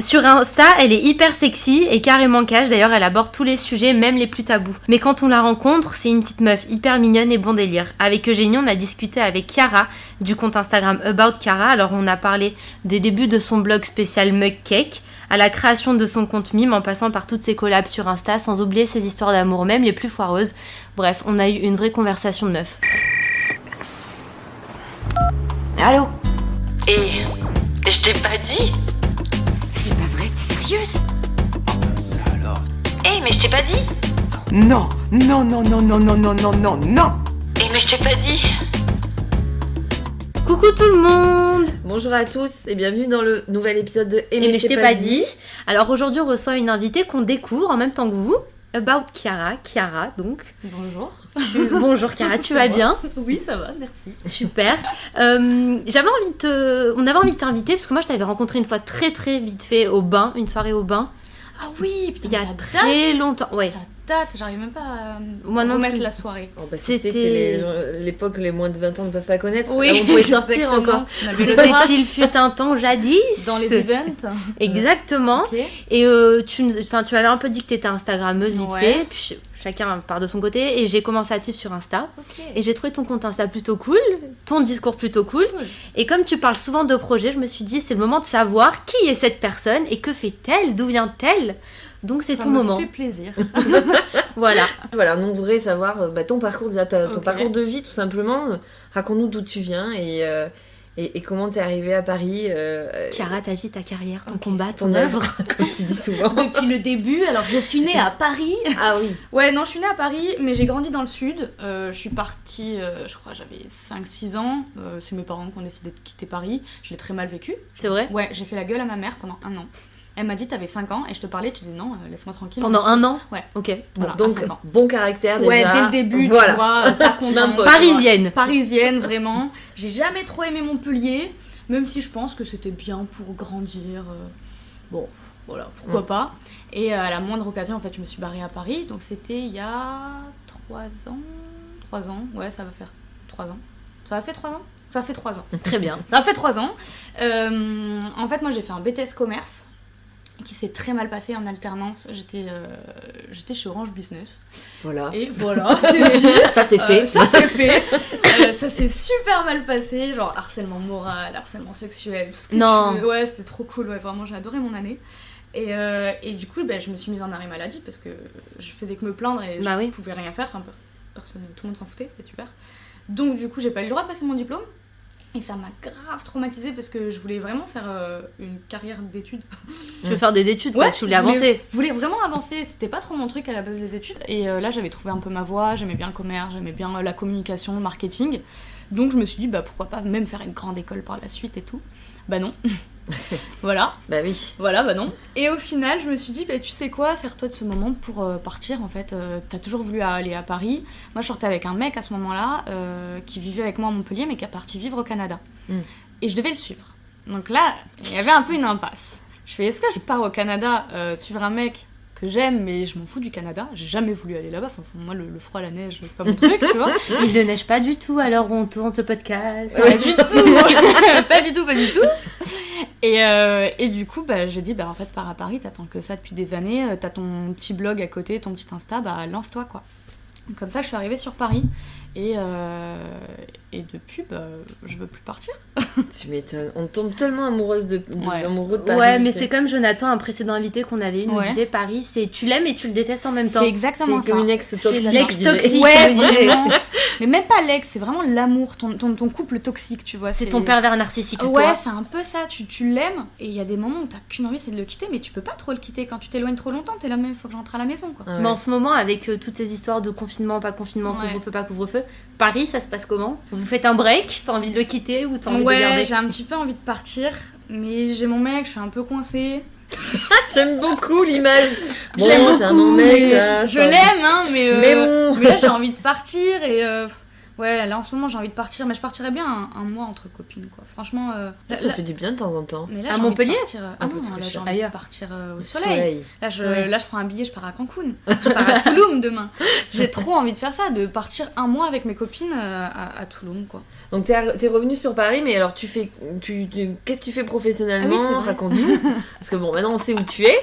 Sur Insta, elle est hyper sexy et carrément cash. D'ailleurs, elle aborde tous les sujets, même les plus tabous. Mais quand on la rencontre, c'est une petite meuf hyper mignonne et bon délire. Avec Eugénie, on a discuté avec Chiara du compte Instagram About Chiara. Alors, on a parlé des débuts de son blog spécial Mug Cake, à la création de son compte mime, en passant par toutes ses collabs sur Insta, sans oublier ses histoires d'amour, même les plus foireuses. Bref, on a eu une vraie conversation de meuf. Allô? Et je t'ai pas dit? C'est pas vrai, t'es sérieuse? Ça alors? Mais je t'ai pas dit? Non, non, non, non, non, non, non, non, non, non! Mais je t'ai pas dit? Coucou tout le monde! Bonjour à tous et bienvenue dans le nouvel épisode de Mais je t'ai pas dit. Alors aujourd'hui on reçoit une invitée qu'on découvre en même temps que vous, About Chiara donc. Bonjour. Bonjour Chiara, tu vas bien? Oui, ça va, merci. Super. On avait envie de t'inviter parce que moi je t'avais rencontré une fois très très vite fait au bain, une soirée au bain. Ah oui, putain, Il y a très longtemps, ouais. Ça date, j'arrive même pas à Moi non remettre plus. la soirée. Oh, bah, C'était- c'est l'époque où les moins de 20 ans ne peuvent pas connaître. Oui, Là, on pouvait sortir exactement. encore. On avait le droit C'était il fut un temps jadis. dans les events. Exactement. Ok. Et tu m'avais un peu dit que t'étais Instagrammeuse vite Ouais. fait, puis chacun part de son côté, et j'ai commencé à te suivre sur Insta. Ok. Et j'ai trouvé ton compte Insta plutôt cool, ton discours plutôt cool. Cool. Et comme tu parles souvent de projets, je me suis dit c'est le moment de savoir qui est cette personne et que fait-elle, d'où vient-elle. Donc c'est Ça ton me moment. fait plaisir. Voilà. Voilà, nous on voudrait savoir ton parcours, déjà ton Ok. parcours de vie tout simplement. Raconte-nous d'où tu viens et comment t'es arrivée à Paris. Chiara, ta vie, ta carrière, ton Ok. combat, ton Ton œuvre. comme tu dis souvent. Depuis le début, alors je suis née à Paris. Ah oui. Ouais, non, je suis née à Paris, mais j'ai grandi dans le sud. Je suis partie, je crois, j'avais 5-6 ans. C'est mes parents qui ont décidé de quitter Paris. Je l'ai très mal vécu. C'est vrai? Ouais, j'ai fait la gueule à ma mère pendant 1 an. Elle m'a dit, t'avais 5 ans, et je te parlais, tu disais non, laisse-moi tranquille. Pendant 1 an? Ouais. Ok. Voilà, Donc à 5 ans. bon caractère déjà. Ouais, dès le début, Voilà. tu vois, pas Tu contente, m'imposes. Parisienne. Parisienne, vraiment. J'ai jamais trop aimé Montpellier, même si je pense que c'était bien pour grandir. Bon, voilà, pourquoi pas. Et à la moindre occasion, en fait, je me suis barrée à Paris. Donc c'était il y a 3 ans. 3 ans, ouais, ça va faire 3 ans. Ça a fait 3 ans? Ça a fait 3 ans. Très bien. Ça a fait 3 ans. En fait, moi, j'ai fait un BTS commerce qui s'est très mal passé en alternance. J'étais chez Orange Business. Voilà. Et voilà, c'est dit. Ça c'est fait. Ça c'est fait. Ça s'est super mal passé, genre harcèlement moral, harcèlement sexuel, tout ce que Non. tu veux. Ouais, c'était trop cool, ouais, vraiment j'ai adoré mon année. Et du coup, je me suis mise en arrêt maladie parce que je faisais que me plaindre et Bah je oui. pouvais rien faire. Enfin, personne, tout le monde s'en foutait, c'était super. Donc du coup, j'ai pas eu le droit de passer mon diplôme. Et ça m'a grave traumatisée parce que je voulais vraiment faire une carrière d'études. Tu veux faire des études, quoi. Tu voulais avancer. Je voulais vraiment avancer, c'était pas trop mon truc à la base les études. Et là j'avais trouvé un peu ma voie, j'aimais bien le commerce, j'aimais bien la communication, le marketing. Donc je me suis dit pourquoi pas même faire une grande école par la suite et tout. Bah non. Voilà, Bah oui. bah non. Et au final je me suis dit tu sais quoi, sers-toi de ce moment pour partir en fait. T'as toujours voulu aller à Paris. Moi je sortais avec un mec à ce moment-là qui vivait avec moi à Montpellier mais qui est parti vivre au Canada. Et je devais le suivre. Donc là, il y avait un peu une impasse. Je fais, est-ce que je pars au Canada suivre un mec que j'aime, mais je m'en fous du Canada. J'ai jamais voulu aller là-bas. Enfin, moi, le froid, la neige, c'est pas mon truc, tu vois. Il ne neige pas du tout à l'heure où on tourne ce podcast. Pas du tout. Pas du tout, pas du tout. Et du coup, j'ai dit, en fait, pars à Paris, t'attends que ça depuis des années, t'as ton petit blog à côté, ton petit Insta, lance-toi, quoi. Comme ça, je suis arrivée sur Paris. Et depuis, je veux plus partir. Tu m'étonnes. On tombe tellement amoureuse Ouais. amoureux de Paris. Ouais, mais c'est comme Jonathan, un précédent invité qu'on avait eu, nous Ouais. disait Paris, c'est tu l'aimes et tu le détestes en même temps. C'est exactement C'est ça. comme une ex toxique. C'est l'ex je dirais. toxique. Ouais, je me disais. vraiment. Mais même pas l'ex, c'est vraiment l'amour, ton couple toxique, tu vois. C'est ton pervers narcissique, Ouais, toi. c'est un peu ça, tu l'aimes, et il y a des moments où t'as qu'une envie, c'est de le quitter, mais tu peux pas trop le quitter. Quand tu t'éloignes trop longtemps, t'es là, mais faut que j'entre à la maison, quoi. Ah Mais ouais. en ce moment, avec toutes ces histoires de confinement, pas confinement, Ouais. couvre-feu, pas couvre-feu, Paris, ça se passe comment? Vous faites un break? T'as envie de le quitter ou t'as envie de le Ouais, garder? j'ai un petit peu envie de partir, mais j'ai mon mec, je suis un peu coincée. J'aime beaucoup l'image. Je l'aime j'ai un beaucoup, mec, mais là, je l'aime, hein, mais Mais bon. mais là j'ai envie de partir et Ouais, là en ce moment j'ai envie de partir, mais je partirais bien un mois entre copines quoi. Franchement, Ça fait du bien de temps en temps. mais là, À j'ai envie de Montpellier partir, Un peu de non, là, j'ai fraîcheur. envie de Ailleurs. partir au Le soleil. Ouais. Là je prends un billet, je pars à Cancun. Je pars à Tulum demain. J'ai trop envie de faire ça, de partir un mois avec mes copines à Tulum quoi. Donc t'es revenu sur Paris, mais alors qu'est-ce que tu fais professionnellement? Ah oui, c'est vrai. Raconte-nous. Parce que bon, maintenant on sait où tu es.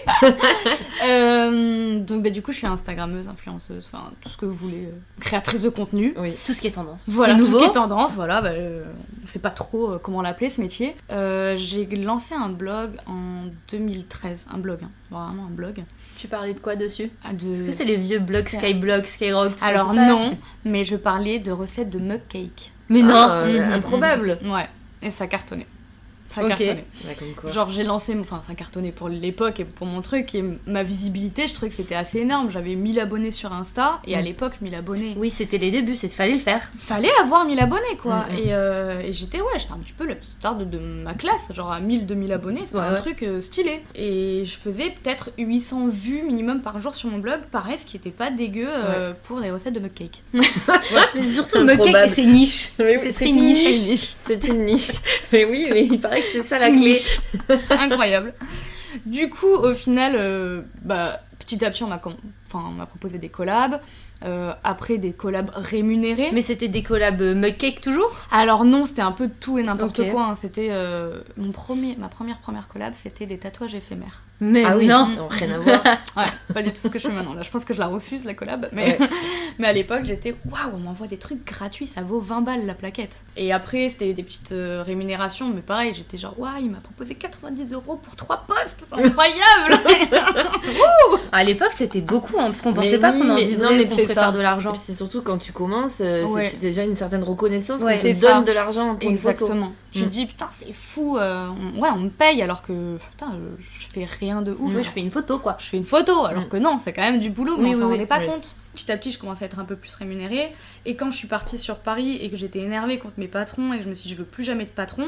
Donc bah, du coup je suis instagrammeuse, influenceuse, enfin tout ce que vous voulez, créatrice de contenu. Oui. Tout ce qui est tendance. Voilà, tout tout ce ce qui qui est est tendance, voilà, bah, on sait pas trop comment l'appeler ce métier. J'ai lancé un blog en 2013, un blog, hein, vraiment un blog. Tu parlais de quoi dessus? De... Est-ce que c'est les vieux blogs C'est- Skyblog, Skyrock, tout ça, Alors c'est ça non, mais je parlais de recettes de mug cake. Mais non. Improbable. Ouais, et ça cartonnait. Ça Ok. cartonnait. Ouais, comme quoi. Genre j'ai lancé, enfin ça cartonnait pour l'époque et pour mon truc, et ma visibilité, je trouvais que c'était assez énorme. J'avais 1000 abonnés sur Insta, et à l'époque 1000 abonnés, Oui, c'était les débuts, fallait le faire. fallait avoir 1000 abonnés quoi. Mm, Et j'étais un petit peu la star de ma classe, genre à 1000-2000 abonnés, c'était Ouais, un ouais. truc stylé. Et je faisais peut-être 800 vues minimum par jour sur mon blog, pareil, ce qui était pas dégueu pour des recettes de mug cake. Mais surtout, le mug cake, Improbable. c'est niche. Mais oui, C'est c'est très une niche. niche. C'est une niche. Mais oui, mais il paraît que c'est ça C'est la une clé. niche. C'est incroyable. Du coup, au final, petit à petit, on m'a proposé des collabs. Après, des collabs rémunérés. Mais c'était des collabs mug cake toujours? Alors non, c'était un peu de tout et n'importe Ok. quoi. Hein. C'était ma première collab, c'était des tatouages éphémères. Mais Ah oui, non. non, rien à voir. Ouais, pas du tout ce que je fais maintenant. Là, je pense que je la refuse la collab. Mais, Ouais. mais à l'époque, j'étais waouh, on m'envoie des trucs gratuits, ça vaut 20 balles la plaquette. Et après, c'était des petites rémunérations, mais pareil, j'étais genre waouh, il m'a proposé 90 € pour 3 posts, c'est incroyable. À l'époque, c'était beaucoup, hein, parce qu'on pensait Mais pas oui, qu'on en mais- vivrait, non, mais qu'on c'est pouvait ça. faire de l'argent. Et puis c'est surtout quand tu commences, Ouais. c'est déjà une certaine reconnaissance Ouais, qu'on c'est te ça. donne de l'argent pour une photo. Exactement. Tu te Mm. dis putain, c'est fou, on me paye alors que putain, je fais rien de ouf. Ouais, je fais une photo, quoi. Je fais une photo, alors que non, c'est quand même du boulot, mais Oui, on s'en oui, rendait pas oui. compte. Petit à petit, je commençais à être un peu plus rémunérée. Et quand je suis partie sur Paris et que j'étais énervée contre mes patrons et que je me suis dit, je veux plus jamais de patron,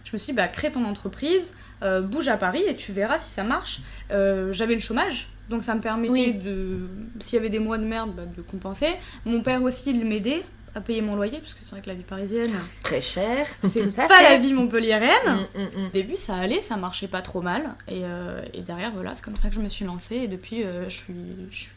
je me suis dit, bah, crée ton entreprise, bouge à Paris et tu verras si ça marche. J'avais le chômage, donc ça me permettait Oui. de, s'il y avait des mois de merde, bah, de compenser. Mon père aussi, il m'aidait à payer mon loyer, parce que c'est vrai que la vie parisienne, Très cher. Tout c'est à pas fait. la vie montpelliéraine. Mm. Au début, ça allait, ça marchait pas trop mal. Et derrière, voilà, c'est comme ça que je me suis lancée. Et depuis, je suis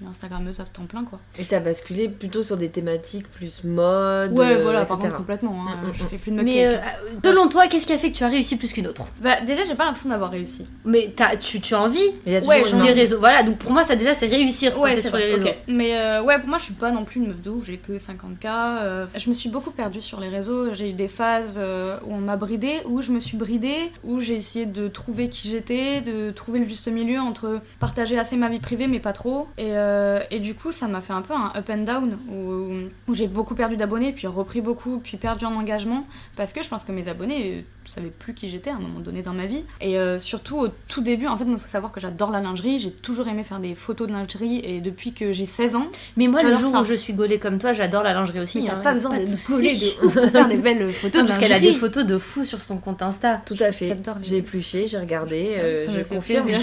Instagrammeuse à temps plein, quoi. Et t'as basculé plutôt sur des thématiques plus mode. Ouais, voilà, par etc. contre, complètement. Hein, je fais plus de mug Mais cake. selon toi, qu'est-ce qui a fait que tu as réussi plus qu'une autre? Bah, déjà, j'ai pas l'impression d'avoir réussi. Mais tu as envie Mais il y a Ouais, toujours j'en une des marque. réseaux. Voilà, donc pour moi, ça déjà, c'est réussir quand t'es c'est sur vrai, les réseaux. ok. Mais ouais, pour moi, je suis pas non plus une meuf de ouf, j'ai que 50K. Je me suis beaucoup perdue sur les réseaux. J'ai eu des phases où on m'a bridée, où je me suis bridée, où j'ai essayé de trouver qui j'étais, de trouver le juste milieu entre partager assez ma vie privée, mais pas trop. Et du coup, ça m'a fait un peu un up and down, où j'ai beaucoup perdu d'abonnés, puis repris beaucoup, puis perdu en engagement, parce que je pense que mes abonnés savaient plus qui j'étais à un moment donné dans ma vie. Et surtout, au tout début, en fait, il faut savoir que j'adore la lingerie, j'ai toujours aimé faire des photos de lingerie, et depuis que j'ai 16 ans, Mais moi, le J'adore jour ça. où je suis gaulée comme toi, j'adore la lingerie aussi. mais t'as hein, pas besoin de d'être soucis. gaulée de ouf pour faire des belles photos Non, de parce lingerie. qu'elle a des photos de fou sur son compte Insta. Tout à fait. J'adore les- J'ai épluché, j'ai regardé, Ça me je fait confirme. plaisir.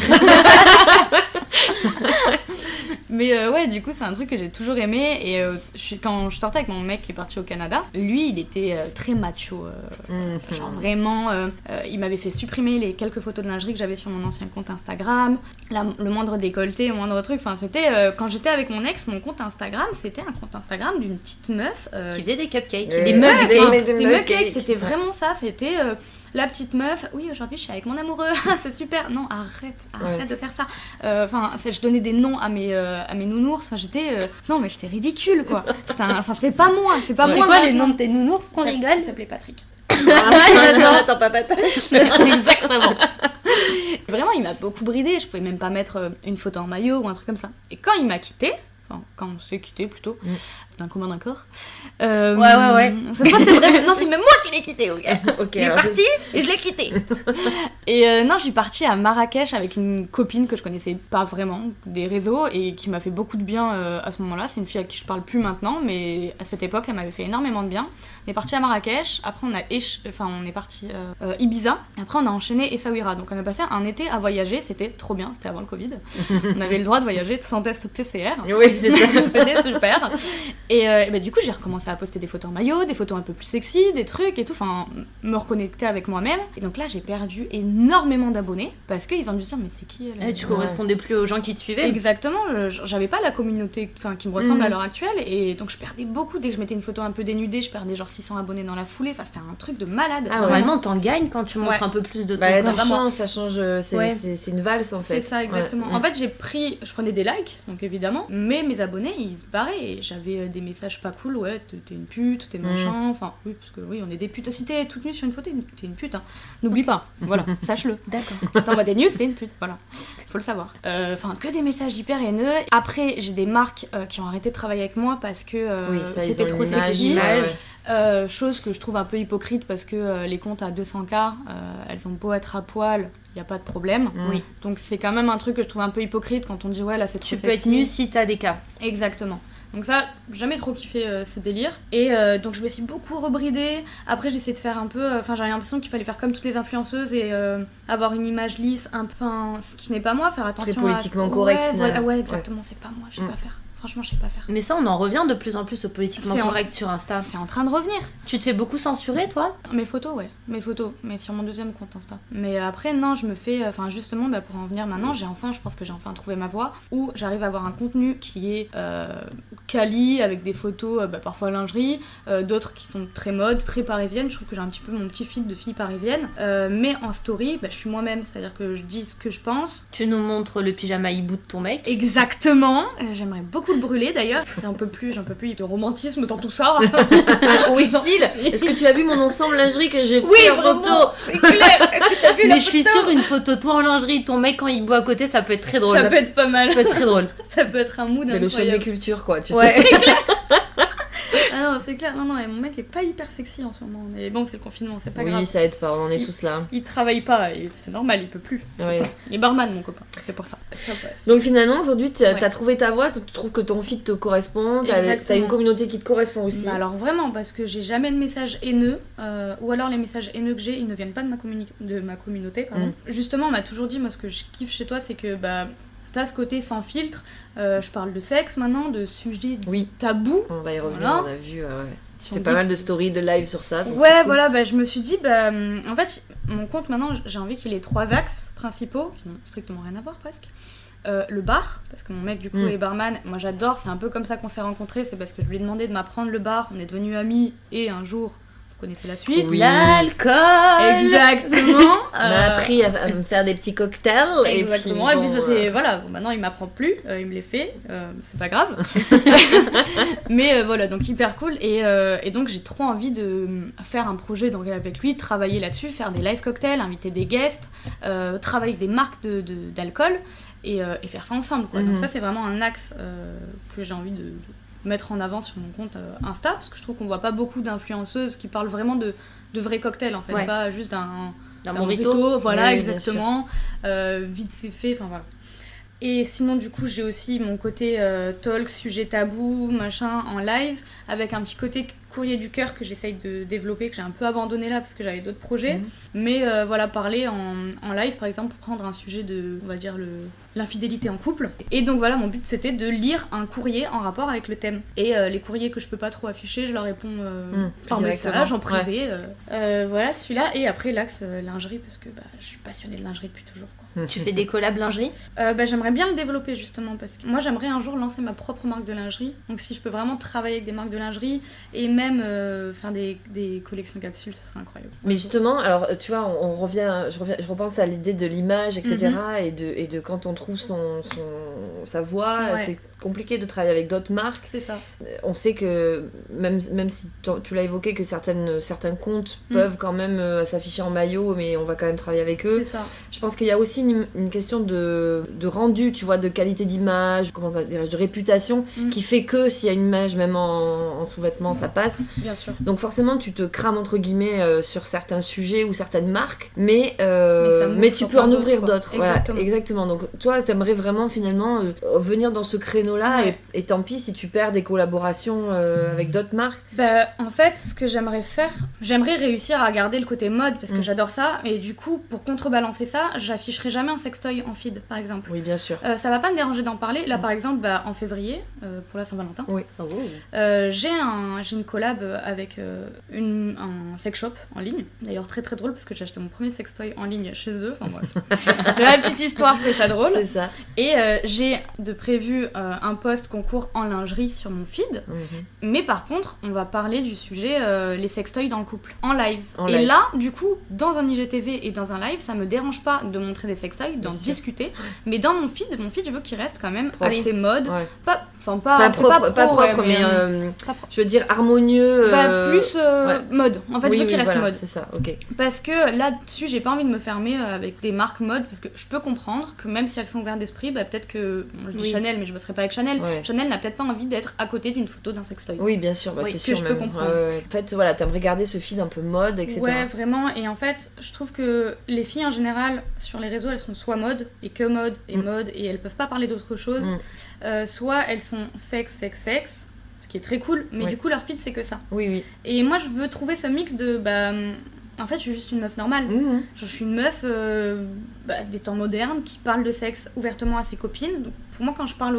Mais ouais, du coup, c'est un truc que j'ai toujours aimé. Et quand je sortais avec mon mec qui est parti au Canada, lui, il était très macho. Genre vraiment, il m'avait fait supprimer les quelques photos de lingerie que j'avais sur mon ancien compte Instagram. Le moindre décolleté, le moindre truc. Enfin, c'était quand j'étais avec mon ex, mon compte Instagram, c'était un compte Instagram d'une petite meuf Qui faisait des cupcakes, Ouais. des mugs Ouais, cakes. des des mug mug cakes, cakes. c'était Ouais. vraiment ça, c'était la petite meuf, oui aujourd'hui je suis avec mon amoureux, c'est super, non arrête Ouais. de faire ça, enfin je donnais des noms à mes nounours, enfin j'étais, non mais j'étais ridicule quoi, c'était pas moi, c'est pas C'est moi. quoi les maintenant. noms de tes nounours qu'on Ça- rigole? Il s'appelait Patrick. Attends, papa. Exactement. Vraiment, il m'a beaucoup bridée. Je pouvais même pas mettre une photo en maillot ou un truc comme ça. Et quand il m'a quitté, enfin quand on s'est quitté plutôt, d'un commun accord. Ouais. Cette fois, c'était vrai. Non, c'est même moi qui l'ai quitté, ok. Ok, Il est alors, parti et je l'ai quitté. Et non, je suis partie à Marrakech avec une copine que je connaissais pas vraiment des réseaux et qui m'a fait beaucoup de bien à ce moment-là. C'est une fille à qui je parle plus maintenant, mais à cette époque, elle m'avait fait énormément de bien. On est parti à Marrakech, après on est parti Ibiza, et après on a enchaîné Essaouira. Donc on a passé un été à voyager, c'était trop bien, c'était avant le Covid. On avait le droit de voyager sans test PCR. Oui, c'est ça. C'était super. Et bah, du coup, j'ai recommencé à poster des photos en maillot, des photos un peu plus sexy, des trucs et tout, enfin, me reconnecter avec moi-même. Et donc là, j'ai perdu énormément d'abonnés parce qu'ils ont dû se dire, mais c'est qui elle Tu correspondais plus aux gens qui te suivaient. Exactement, j'avais pas la communauté qui me ressemble à l'heure actuelle, et donc je perdais beaucoup. Dès que je mettais une photo un peu dénudée, je perdais genre 600 abonnés dans la foulée. Enfin, c'était un truc de malade. Normalement, t'en gagnes quand tu montres un peu plus de ton corps. Ça change, c'est une valse en fait. C'est ça, exactement. En fait, je prenais des likes, donc évidemment, mais mes abonnés, ils se barraient, et j'avais des messages pas cool, ouais, t'es une pute, t'es machin, enfin, oui, parce que oui, on est des putes. Si t'es toute nue sur une photo, t'es une pute, hein. N'oublie pas, voilà, sache-le. D'accord. Si t'envoies des nudes, t'es une pute, voilà, faut le savoir. Enfin, que des messages hyper haineux. Après, j'ai des marques qui ont arrêté de travailler avec moi parce que c'était trop sexy. Chose que je trouve un peu hypocrite parce que les comptes à 200K, elles ont beau être à poil, il n'y a pas de problème. Oui. Donc c'est quand même un truc que je trouve un peu hypocrite quand on dit ouais là c'est trop Tu sexy. peux être nue si t'as des cas. Exactement. Donc ça, j'ai jamais trop kiffé ce délire. Et donc je me suis beaucoup rebridée. Après j'essaie de faire un peu... Enfin j'avais l'impression qu'il fallait faire comme toutes les influenceuses et avoir une image lisse, un peu... ce qui n'est pas moi, faire attention très politiquement correct finalement. Voilà, ouais, exactement, c'est pas moi, je sais pas faire. Franchement, je sais pas faire. Mais ça, on en revient de plus en plus au politiquement correct sur Insta. C'est en train de revenir. Tu te fais beaucoup censurer, toi ? Mes photos, ouais. Mes photos. Mais sur mon deuxième compte Insta. Mais après, non, je me fais... Enfin, justement, pour en venir maintenant, je pense que j'ai enfin trouvé ma voie où j'arrive à avoir un contenu qui est quali, avec des photos, parfois lingerie, d'autres qui sont très mode, très parisienne. Je trouve que j'ai un petit peu mon petit feed de fille parisienne. Mais en story, je suis moi-même. C'est-à-dire que je dis ce que je pense. Tu nous montres le pyjama hibou de ton mec. Exactement. J'aimerais beaucoup le brûler d'ailleurs. J'en peux plus de romantisme dans tout ça. Oui, style. Est-ce que tu as vu mon ensemble lingerie que j'ai fait en photo ? C'est clair. Mais je suis sûre, une photo toi en lingerie, ton mec quand il boit à côté, ça peut être très drôle. Ça peut être pas mal. Ça peut être très drôle. Ça peut être un mood C'est incroyable. le choc des cultures, quoi. Tu Ouais. sais. Ah non, c'est clair. Non, et mon mec est pas hyper sexy en ce moment. Mais bon, c'est le confinement, c'est pas grave. Oui, ça aide pas, on en est tous là. Il travaille pas, et c'est normal, il peut plus. Ouais. Il est barman, mon copain, c'est pour ça. Ça passe. Donc finalement, aujourd'hui, t'as Ouais. trouvé ta voie, tu trouves que ton feed te correspond, t'as une communauté qui te correspond aussi. Bah alors vraiment, parce que j'ai jamais de messages haineux, ou alors les messages haineux que j'ai, ils ne viennent pas de ma communauté, pardon. Justement, on m'a toujours dit, moi ce que je kiffe chez toi, c'est que t'as ce côté sans filtre, je parle de sexe maintenant, de sujets tabous. On va y revenir, Voilà. on a vu, Si tu on fais dit pas mal que de stories, de live sur ça. donc Ouais, c'est cool. voilà, je me suis dit, en fait, mon compte maintenant, j'ai envie qu'il ait 3 axes principaux, qui n'ont strictement rien à voir presque. Le bar, parce que mon mec du coup est barman, moi j'adore, c'est un peu comme ça qu'on s'est rencontrés, c'est parce que je lui ai demandé de m'apprendre le bar, on est devenus amis, et un jour, vous connaissez la suite. Oui. L'alcool. Exactement. On a appris à me faire des petits cocktails. Exactement, et et puis, puis ça c'est, voilà, bon, maintenant il m'apprend plus, il me les fait, c'est pas grave. Mais voilà, donc hyper cool, et donc j'ai trop envie de faire un projet donc, avec lui, travailler là-dessus, faire des live cocktails, inviter des guests, travailler avec des marques d'alcool, et faire ça ensemble, quoi. Donc ça c'est vraiment un axe que j'ai envie de mettre en avant sur mon compte Insta, parce que je trouve qu'on voit pas beaucoup d'influenceuses qui parlent vraiment de vrais cocktails en fait, pas juste d'un mojito, voilà, oui, exactement, vite fait, enfin voilà. Et sinon du coup j'ai aussi mon côté talk, sujet tabou, machin, en live, avec un petit côté courrier du cœur que j'essaye de développer, que j'ai un peu abandonné là parce que j'avais d'autres projets, mais voilà, parler en live par exemple, pour prendre un sujet de, on va dire, l'infidélité en couple. Et donc voilà, mon but c'était de lire un courrier en rapport avec le thème. Et les courriers que je peux pas trop afficher, je leur réponds par message, en privé. Voilà, celui-là. Et après l'axe lingerie, parce que je suis passionnée de lingerie depuis toujours, quoi. Tu fais des collabs lingerie ? J'aimerais bien le développer justement, parce que moi j'aimerais un jour lancer ma propre marque de lingerie. Donc si je peux vraiment travailler avec des marques de lingerie et même faire des collections capsules, ce serait incroyable. Mais justement, alors tu vois, je repense à l'idée de l'image, etc. et de quand on trouve sa voix, c'est compliqué de travailler avec d'autres marques. C'est ça. On sait que même si tu l'as évoqué, que certains comptes peuvent quand même s'afficher en maillot, mais on va quand même travailler avec eux. C'est ça. Je pense qu'il y a aussi une question de rendu, tu vois, de qualité d'image, comment dirais-je, de réputation, qui fait que s'il y a une image, même en sous-vêtements, ça passe. passe. Bien sûr. Donc forcément, tu te crames entre guillemets sur certains sujets ou certaines marques, mais tu peux en ouvrir d'autres. Exactement. Voilà, exactement. Donc toi, t'aimerais vraiment finalement venir dans ce créneau-là et tant pis si tu perds des collaborations avec d'autres marques. Bah, en fait, ce que j'aimerais faire, j'aimerais réussir à garder le côté mode parce que j'adore ça. Et du coup, pour contrebalancer ça, j'afficherai jamais un sextoy en feed, par exemple. Oui, bien sûr. Ça va pas me déranger d'en parler. Là, par exemple, en février, pour la Saint-Valentin, Oui. j'ai une collab avec un sex shop en ligne. D'ailleurs, très très drôle parce que j'ai acheté mon premier sextoy en ligne chez eux. Enfin bref. C'est la petite histoire, je trouvais ça drôle. C'est ça. Et j'ai de prévu un post concours en lingerie sur mon feed. Mais par contre, on va parler du sujet les sextoys dans le couple, en live. Et là, du coup, dans un IGTV et dans un live, ça me dérange pas de montrer des sextoys, d'en discuter. Mais dans mon feed, je veux qu'il reste quand même assez mode. Ouais. Pas propre, mais je veux dire harmonieux. Plus mode. En fait, je veux qu'il reste mode. C'est ça, ok. Parce que là-dessus, j'ai pas envie de me fermer avec des marques mode, parce que je peux comprendre que même si elles sont ouvertes d'esprit, peut-être que, je dis Chanel, mais je bosserai pas avec Chanel. Ouais. Chanel n'a peut-être pas envie d'être à côté d'une photo d'un sextoy. Oui, bien sûr, c'est sûr. Je peux comprendre. En fait, voilà, t'aimerais garder ce feed un peu mode, etc. Ouais, vraiment. Et en fait, je trouve que les filles en général, sur les réseaux, elles sont soit mode, et que mode, et mode, et elles peuvent pas parler d'autre chose. Soit elles sont sexe, ce qui est très cool, mais du coup, leur feed, c'est que ça. Oui. Et moi, je veux trouver ce mix de... en fait, je suis juste une meuf normale. Je suis une meuf des temps modernes qui parle de sexe ouvertement à ses copines. Donc, pour moi, quand je parle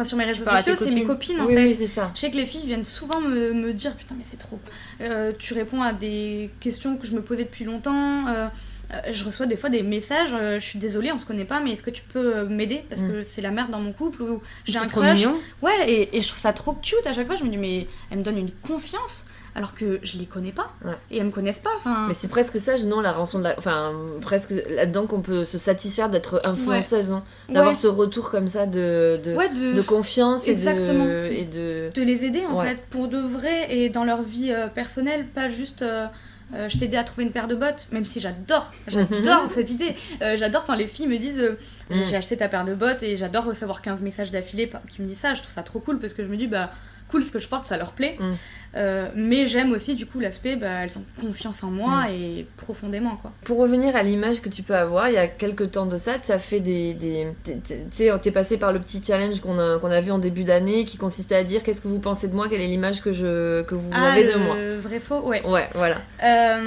sur mes réseaux sociaux, c'est mes copines en fait. Oui, c'est ça. Je sais que les filles viennent souvent me dire putain, mais c'est trop. Tu réponds à des questions que je me posais depuis longtemps. Je reçois des fois des messages, je suis désolée, on se connaît pas, mais est-ce que tu peux m'aider parce que c'est la merde dans mon couple ou j'ai un crush. Mignon. Ouais, et je trouve ça trop cute à chaque fois. Je me dis mais elle me donne une confiance. Alors que je les connais pas et elles me connaissent pas. Mais c'est presque ça, non, la rançon de presque là-dedans qu'on peut se satisfaire d'être influenceuse, non, d'avoir ce retour comme ça de confiance exactement. et de les aider en fait pour de vrai et dans leur vie personnelle, pas juste je t'ai aidé à trouver une paire de bottes, même si j'adore cette idée. J'adore quand les filles me disent j'ai acheté ta paire de bottes et j'adore recevoir 15 messages d'affilée qui me disent ça. Je trouve ça trop cool parce que je me dis cool, ce que je porte, ça leur plaît. Mais j'aime aussi, du coup, l'aspect, elles ont confiance en moi et profondément, quoi. Pour revenir à l'image que tu peux avoir, il y a quelques temps de ça, tu as fait t'es passé par le petit challenge qu'on a vu en début d'année, qui consistait à dire qu'est-ce que vous pensez de moi, quelle est l'image que vous avez de moi. Vrai faux, ouais. Ouais, voilà.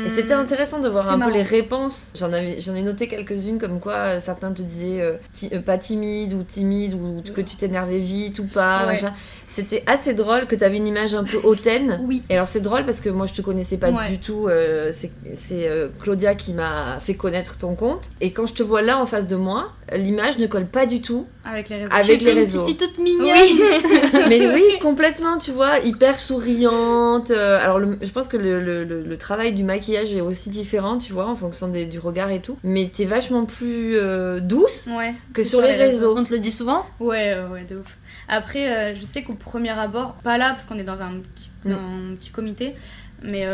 Et c'était intéressant de voir un peu les réponses. J'en ai noté quelques-unes, comme quoi certains te disaient pas timide ou que tu t'énervais vite ou pas, machin. C'était assez drôle que tu avais une image un peu hautaine. Oui. Et alors c'est drôle parce que moi je te connaissais pas du tout. C'est Claudia qui m'a fait connaître ton compte. Et quand je te vois là en face de moi, l'image ne colle pas du tout avec les réseaux. Avec les Une réseaux. petite fille toute mignonne. Oui. Mais oui, complètement, tu vois, hyper souriante. Alors je pense que le travail du maquillage est aussi différent, tu vois, en fonction du regard et tout. Mais t'es vachement plus douce que sur les réseaux. On te le dit souvent ? Ouais, de ouf. Après, je sais qu'au premier abord, pas là parce qu'on est dans un petit comité, mais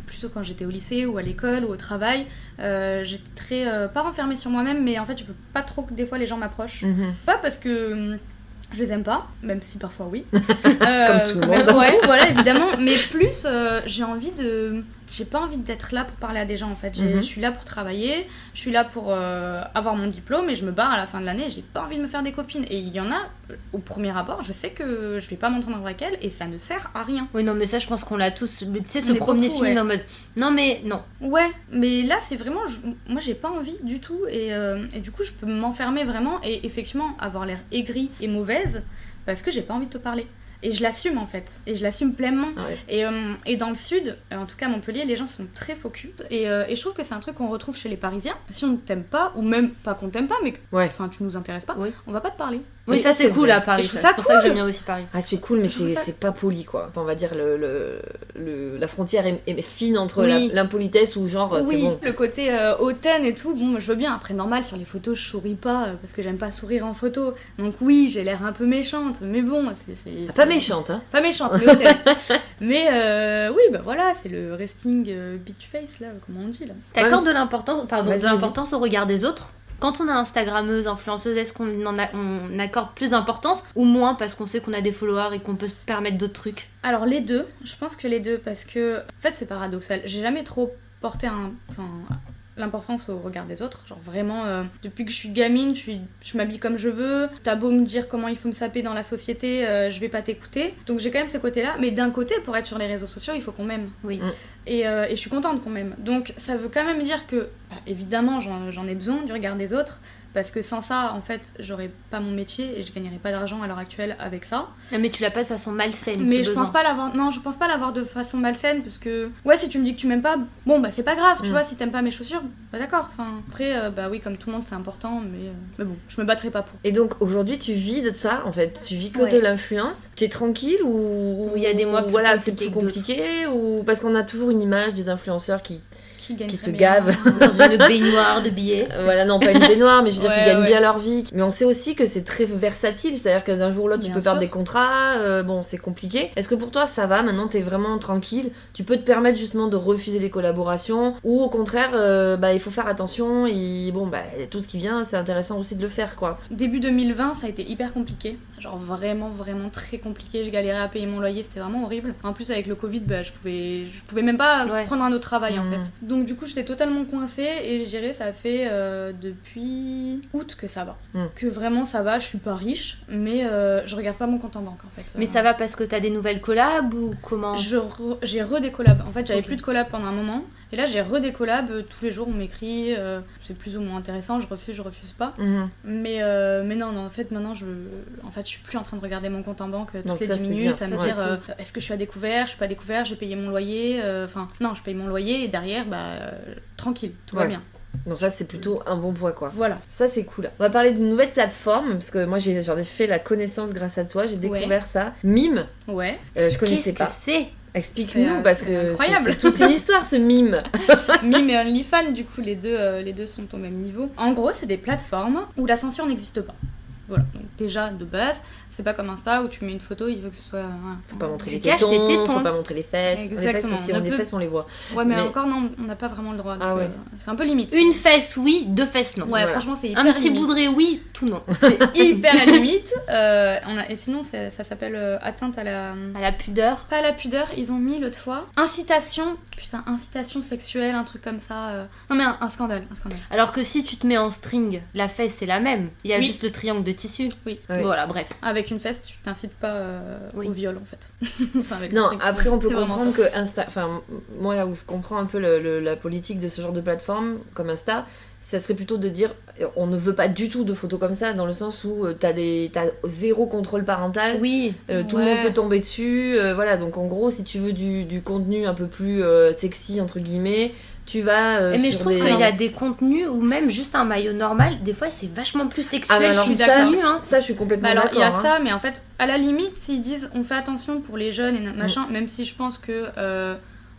plutôt quand j'étais au lycée ou à l'école ou au travail, j'étais très pas renfermée sur moi-même, mais en fait je veux pas trop que des fois les gens m'approchent. Pas parce que je les aime pas, même si parfois oui. Comme tout le monde. Ouais, voilà, évidemment. Mais plus, j'ai pas envie d'être là pour parler à des gens en fait. Je suis là pour travailler, je suis là pour avoir mon diplôme et je me barre à la fin de l'année et j'ai pas envie de me faire des copines. Et il y en a, au premier abord, je sais que je vais pas m'entendre avec elles et ça ne sert à rien. Oui, non, mais ça, je pense qu'on l'a tous. Tu sais, ce premier film en mode non, mais non. Ouais, mais là, c'est vraiment. Moi, j'ai pas envie du tout et du coup, je peux m'enfermer vraiment et effectivement avoir l'air aigrie et mauvaise parce que j'ai pas envie de te parler. Et je l'assume en fait, et je l'assume pleinement. Et dans le sud, en tout cas à Montpellier, les gens sont très focus. Et je trouve que c'est un truc qu'on retrouve chez les Parisiens. Si on ne t'aime pas, ou même pas qu'on t'aime pas, mais que tu nous intéresses pas, on va pas te parler. Oui, ça c'est cool à Paris. C'est pour ça que j'aime bien aussi Paris. Ah, c'est cool, mais c'est pas poli quoi. Enfin, on va dire la frontière est fine entre l'impolitesse ou genre c'est bon. Le côté hautaine et tout, bon, je veux bien. Après, normal, sur les photos, je souris pas parce que j'aime pas sourire en photo. Donc, oui, j'ai l'air un peu méchante, mais bon, c'est pas méchante, hein. Pas méchante, mais hautaine. Mais oui, bah voilà, c'est le resting bitch face là, comment on dit là. T'accordes de l'importance au regard des autres ? Quand on est Instagrammeuse, influenceuse, est-ce on accorde plus d'importance ou moins parce qu'on sait qu'on a des followers et qu'on peut se permettre d'autres trucs? Alors les deux, je pense que les deux, parce que en fait c'est paradoxal. J'ai jamais trop porté l'importance au regard des autres, genre vraiment depuis que je suis gamine, je m'habille comme je veux, t'as beau me dire comment il faut me saper dans la société, je vais pas t'écouter, donc j'ai quand même ce côté là, mais d'un côté pour être sur les réseaux sociaux il faut qu'on m'aime, oui. Et je suis contente qu'on m'aime, donc ça veut quand même dire que évidemment j'en ai besoin du regard des autres, parce que sans ça, en fait, j'aurais pas mon métier et je gagnerais pas d'argent à l'heure actuelle avec ça. Non, mais tu l'as pas de façon malsaine. Mais je pense pas l'avoir de façon malsaine, parce que ouais, si tu me dis que tu m'aimes pas, bon bah c'est pas grave, tu vois, si t'aimes pas mes chaussures, bah d'accord. Enfin après, bah oui, comme tout le monde, c'est important, mais bon, je me battrai pas pour. Et donc aujourd'hui, tu vis de ça, en fait, tu vis que Ouais. de l'influence. T'es tranquille ou il y a des mois plus voilà, c'est compliqués plus que compliqué ou parce qu'on a toujours une image des influenceurs qui Qui se gavent. Dans une baignoire de billets. Voilà, non, pas une baignoire, mais je veux dire Ouais, qu'ils gagnent ouais. bien leur vie. Mais on sait aussi que c'est très versatile, c'est-à-dire que d'un jour ou l'autre, tu Bien peux perdre sûr. des contrats, bon, c'est compliqué. Est-ce que pour toi, ça va, maintenant, t'es vraiment tranquille, tu peux te permettre justement de refuser les collaborations, ou au contraire, il faut faire attention, et bon, tout ce qui vient, c'est intéressant aussi de le faire, quoi. Début 2020, ça a été hyper compliqué. Genre vraiment, vraiment très compliqué. Je galérais à payer mon loyer, c'était vraiment horrible. En plus, avec le Covid, je pouvais même pas Ouais. prendre un autre travail en Mhm. fait. Donc du coup, j'étais totalement coincée et je dirais ça fait depuis août que ça va. Que vraiment ça va, je suis pas riche, mais je regarde pas mon compte en banque en fait. Mais ça va parce que t'as des nouvelles collabs ou comment? J'ai des collabs. En fait, j'avais Ok. plus de collabs pendant un moment. Et là, j'ai des collabs. Tous les jours, on m'écrit. C'est plus ou moins intéressant. Je refuse pas. Mhm. Mais non, en fait, maintenant, je suis plus en train de regarder mon compte en banque Donc toutes les ça, 10 c'est minutes bien. à me Ça, dire c'est est-ce que je suis à découvert, je suis pas à découvert, j'ai payé mon loyer. Non, je paye mon loyer et derrière, tranquille, tout va Ouais. bien. Donc ça, c'est plutôt un bon point, quoi. Voilà. Ça, c'est cool. On va parler d'une nouvelle plateforme, parce que moi, j'en ai fait la connaissance grâce à toi, j'ai découvert ça. Mime, Ouais. je connaissais Qu'est-ce pas. que c'est? Explique-nous, parce c'est que incroyable. c'est toute une histoire, ce mime. Mime et OnlyFans, du coup, les deux sont au même niveau. En gros, c'est des plateformes où la censure n'existe pas. Voilà, donc déjà de base, c'est pas comme Insta où tu mets une photo, il faut que ce soit. Faut pas montrer les Tu caches tes tétons, tétons. faut pas montrer les fesses. Exactement. Les fesses, si on a des fesses, on les voit. Ouais, mais Mais- encore non, on n'a pas vraiment le droit. Ah donc, ouais. c'est un peu limite. Une fesse oui, deux fesses non. Ouais, Voilà. franchement, c'est hyper Un petit limite. boudré oui, tout non. C'est hyper à la limite. Et sinon, ça s'appelle atteinte à la. À la pudeur. Pas à la pudeur, ils ont mis l'autre fois. Incitation sexuelle, un truc comme ça. Non, mais un scandale, un scandale. Alors que si tu te mets en string, la fesse c'est la même. Il y a Oui. juste le triangle de tissu. Oui. Ouais. Voilà, bref. Avec une fesse, tu t'incites pas Oui. au viol en fait. Enfin, avec le Non, string. après on peut C'est vraiment comprendre que Insta, enfin moi là où je comprends un peu la politique de ce genre de plateforme comme Insta, ça serait plutôt de dire on ne veut pas du tout de photos comme ça dans le sens où t'as zéro contrôle parental, Oui. tout le monde Ouais. peut tomber dessus, voilà, donc en gros si tu veux du contenu un peu plus sexy entre guillemets, tu vas Mais je sur trouve des... qu'il y a des contenus ou même juste un maillot normal, des fois c'est vachement plus Ah sexuel. mais alors je suis d'accord. d'accord. Hein. ça je suis complètement Bah alors il y a d'accord, hein. ça, mais en fait, à la limite, s'ils disent on fait attention pour les jeunes et machin, même si je pense que,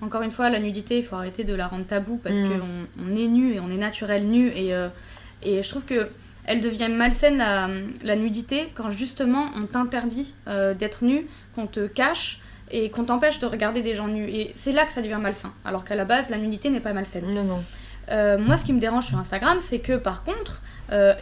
encore une fois, la nudité, il faut arrêter de la rendre tabou parce qu'on est nu et on est naturel nu et je trouve que elle devient malsaine la nudité quand justement on t'interdit d'être nu, qu'on te cache et qu'on t'empêche de regarder des gens nus. Et c'est là que ça devient malsain, alors qu'à la base, la nudité n'est pas malsaine. Non. Moi, ce qui me dérange sur Instagram, c'est que par contre,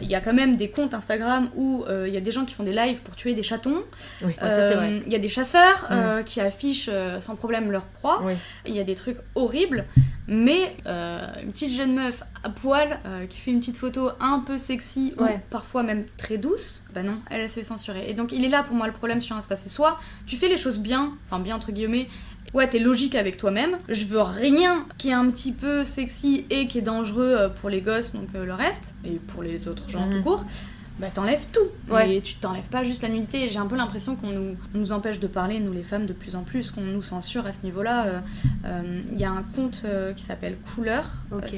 il y a quand même des comptes Instagram où il y a des gens qui font des lives pour tuer des chatons. Oui. Ouais, ça, c'est vrai. Il y a des chasseurs qui affichent sans problème leur proie. Oui. Il y a des trucs horribles. Mais une petite jeune meuf à poil qui fait une petite photo un peu sexy ou Ouais. parfois même très douce, bah non, elle se fait censurer. Et donc il est là pour moi le problème sur Insta. C'est soit tu fais les choses bien, enfin bien entre guillemets, ouais, t'es logique avec toi-même. Je veux rien qui est un petit peu sexy et qui est dangereux pour les gosses, donc le reste, et pour les autres gens tout court. Bah t'enlèves tout, Ouais. mais tu t'enlèves pas juste la nudité. J'ai un peu l'impression qu'on nous empêche de parler, nous les femmes, de plus en plus, qu'on nous censure à ce niveau-là. Il y a un compte qui s'appelle Couleur. Ok.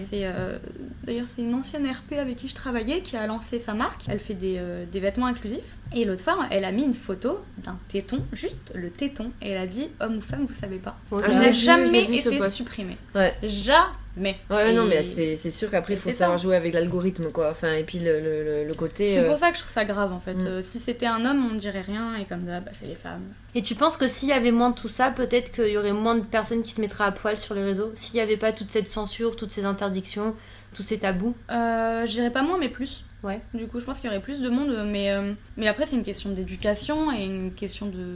D'ailleurs c'est une ancienne RP avec qui je travaillais qui a lancé sa marque. Elle fait des vêtements inclusifs. Et l'autre fois, elle a mis une photo d'un téton, juste le téton, et elle a dit homme ou femme, vous savez pas. Ok. Ah, Il je n'a l'ai vu, jamais j'ai vu ce été post. supprimé. Ouais. Jamais. Ouais, Et non, mais c'est sûr qu'après, il faut c'est savoir ça. jouer avec l'algorithme, quoi. Enfin, et puis le côté... C'est pour ça que je trouve ça grave en fait. Mm. Si c'était un homme, on ne dirait rien, et comme ça, bah, c'est les femmes. Et tu penses que s'il y avait moins de tout ça, peut-être qu'il y aurait moins de personnes qui se mettraient à poil sur les réseaux? S'il n'y avait pas toute cette censure, toutes ces interdictions, tous ces tabous? Je dirais pas moins, mais plus. Ouais. Du coup, je pense qu'il y aurait plus de monde, mais après, c'est une question d'éducation et une question de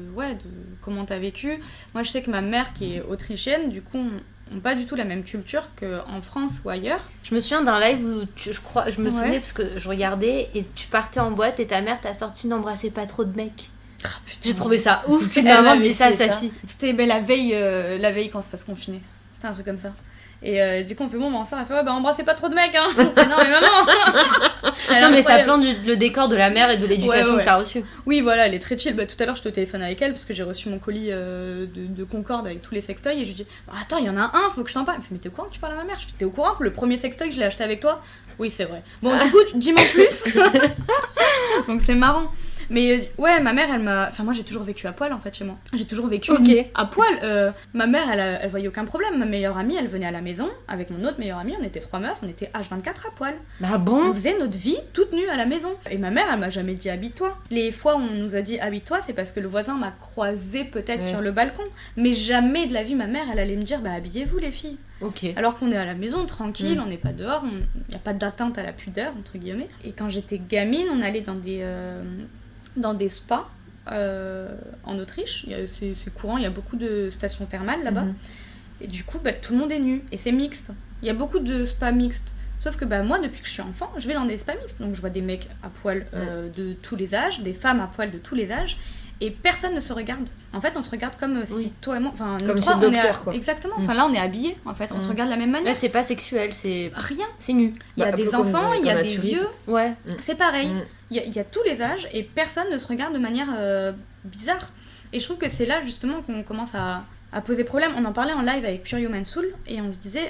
comment t'as vécu. Moi, je sais que ma mère, qui est autrichienne, du coup, ont pas du tout la même culture qu'en France ou ailleurs. Je me souviens d'un live où je me souvenais parce que je regardais et tu partais en boîte et ta mère t'a sorti n'embrassez pas trop de mecs. Oh, putain. J'ai trouvé ça ouf qu'une maman dise ça à sa fille. C'était la veille quand on se fasse confiner. C'était un truc comme ça. Et du coup, on fait bon, ma soeur, elle fait ouais, bah embrassez pas trop de mecs, hein. On fait, non, mais maman. Non, mais ça plante le décor de la mère et de l'éducation que t'as reçue. Oui, voilà, elle est très chill. Bah, tout à l'heure, je te téléphone avec elle parce que j'ai reçu mon colis de Concorde avec tous les sextoys et je lui dis bah, attends, il y en a un, faut que je t'en parle. Elle fait mais t'es au courant que tu parles à ma mère? Je fais t'es au courant que le premier sextoy, je l'ai acheté avec toi? Oui, c'est vrai. Bon, du coup, dis-moi plus. Donc, c'est marrant. Mais ouais, ma mère, enfin, moi j'ai toujours vécu à poil en fait chez moi. J'ai toujours vécu à poil. Ma mère, elle voyait aucun problème. Ma meilleure amie, elle venait à la maison avec mon autre meilleure amie. On était 3 meufs, on était H24 à poil. Bah bon? On faisait notre vie toute nue à la maison. Et ma mère, elle m'a jamais dit habille-toi. Les fois où on nous a dit habille-toi, c'est parce que le voisin m'a croisé peut-être sur le balcon. Mais jamais de la vie, ma mère, elle allait me dire bah habillez-vous les filles. Ok. Alors qu'on est à la maison, tranquille, on n'est pas dehors, il n'y a pas d'atteinte à la pudeur, entre guillemets. Et quand j'étais gamine, on allait dans des spas en Autriche. C'est courant, il y a beaucoup de stations thermales là-bas. Et du coup, bah, tout le monde est nu. Et c'est mixte. Il y a beaucoup de spas mixtes. Sauf que bah, moi, depuis que je suis enfant, je vais dans des spas mixtes. Donc je vois des mecs à poil de tous les âges, des femmes à poil de tous les âges. Et personne ne se regarde. En fait, on se regarde comme si toi et moi... Enfin, comme chez le docteur, quoi. Exactement. Enfin, là, on est habillés, en fait. On se regarde de la même manière. Là, c'est pas sexuel, c'est... Rien. C'est nu. Il y a des enfants, il y a des vieux. Ouais. C'est pareil. Il y a tous les âges et personne ne se regarde de manière bizarre. Et je trouve que c'est là, justement, qu'on commence à poser problème. On en parlait en live avec Pure Human Soul et on se disait,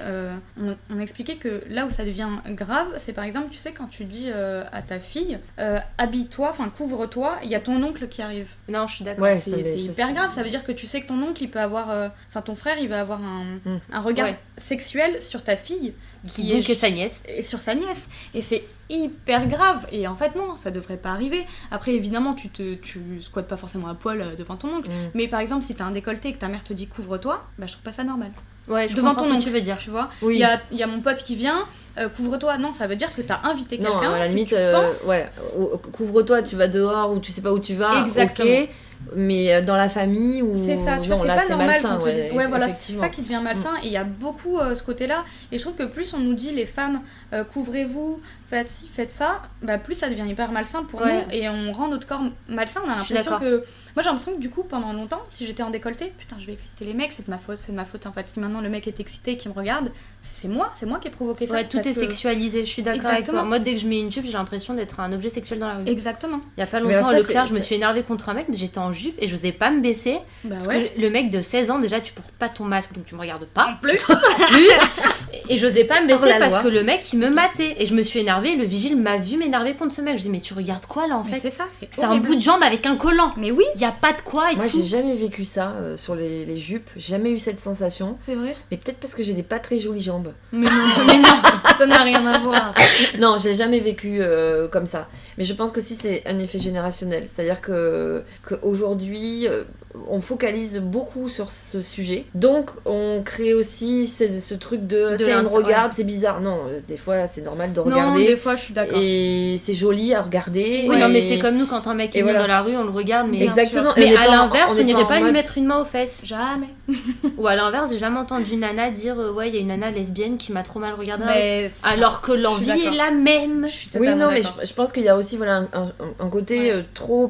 on expliquait que là où ça devient grave, c'est par exemple, tu sais, quand tu dis à ta fille, habille-toi, enfin couvre-toi, il y a ton oncle qui arrive. Non, je suis d'accord. Ouais, c'est hyper grave, ça veut dire que tu sais que ton oncle, il peut avoir, enfin ton frère, il va avoir un regard sexuel sur ta fille. Qui est sa nièce. Et sur sa nièce. Et c'est hyper grave. Et en fait, non, ça devrait pas arriver. Après, évidemment, tu squattes pas forcément à poil devant ton oncle. Mais par exemple, si t'as un décolleté et que ta mère te dit couvre-toi, bah je trouve pas ça normal. Ouais, je devant comprends ton oncle, ce que tu veux dire. Tu vois, oui. Il y a mon pote qui vient, couvre-toi. Non, ça veut dire que t'as invité quelqu'un. Non, à la limite, ouais, couvre-toi, tu vas dehors ou tu sais pas où tu vas. Exactement. Ok. Mais dans la famille ou c'est ça, tu vois, c'est là, pas normal malsain, qu'on te dise. Ouais, voilà, c'est ça qui devient malsain. Et il y a beaucoup ce côté-là. Et je trouve que plus on nous dit les femmes, couvrez-vous, faites ci, faites ça, bah plus ça devient hyper malsain pour nous et on rend notre corps malsain. On a l'impression que. Moi j'ai l'impression que du coup, pendant longtemps, si j'étais en décolleté, putain, je vais exciter les mecs, c'est de ma faute en fait. Si maintenant le mec est excité et qu'il me regarde, c'est moi qui ai provoqué ça. Ouais, tout est sexualisé, je suis d'accord avec toi. Moi, dès que je mets une jupe, j'ai l'impression d'être un objet sexuel dans la rue. Exactement. Il y a pas longtemps, à Leclerc, je me suis énervée contre un mec, mais j'étais en jupe et j'osais pas me baisser. Bah parce que le mec de 16 ans, déjà, tu portes pas ton masque, donc tu me regardes pas. En plus. Et j'osais pas me baisser parce que le mec, il me matait. Et je me suis énervée, le vigile m'a vu m'énerver contre ce mec. Je dis, mais tu regardes quoi là en fait? C'est ça, c'est un bout de jambe avec un collant. Mais oui. Il y a pas de quoi et moi, tout. j'ai jamais vécu ça sur les jupes. J'ai jamais eu cette sensation. C'est vrai. Mais peut-être parce que j'ai des pas très jolies jambes. Mais non, ça n'a rien à voir. Non, j'ai jamais vécu comme ça. Mais je pense que si c'est un effet générationnel. C'est-à-dire qu'aujourd'hui, on focalise beaucoup sur ce sujet. Donc, on crée aussi ce truc de tiens, il me regarde, c'est bizarre. Non, des fois, c'est normal de regarder. Non, des fois, je suis d'accord. Et c'est joli à regarder. Oui, non, mais c'est comme nous, quand un mec est venu dans la rue, on le regarde. Mais exactement. Mais à l'inverse, on n'irait pas lui mettre une main aux fesses. Jamais. Ou à l'inverse, j'ai jamais entendu une nana dire ouais, il y a une nana lesbienne qui m'a trop mal regardée. Alors que l'envie est la même. Oui, non, mais je pense qu'il y a aussi un côté trop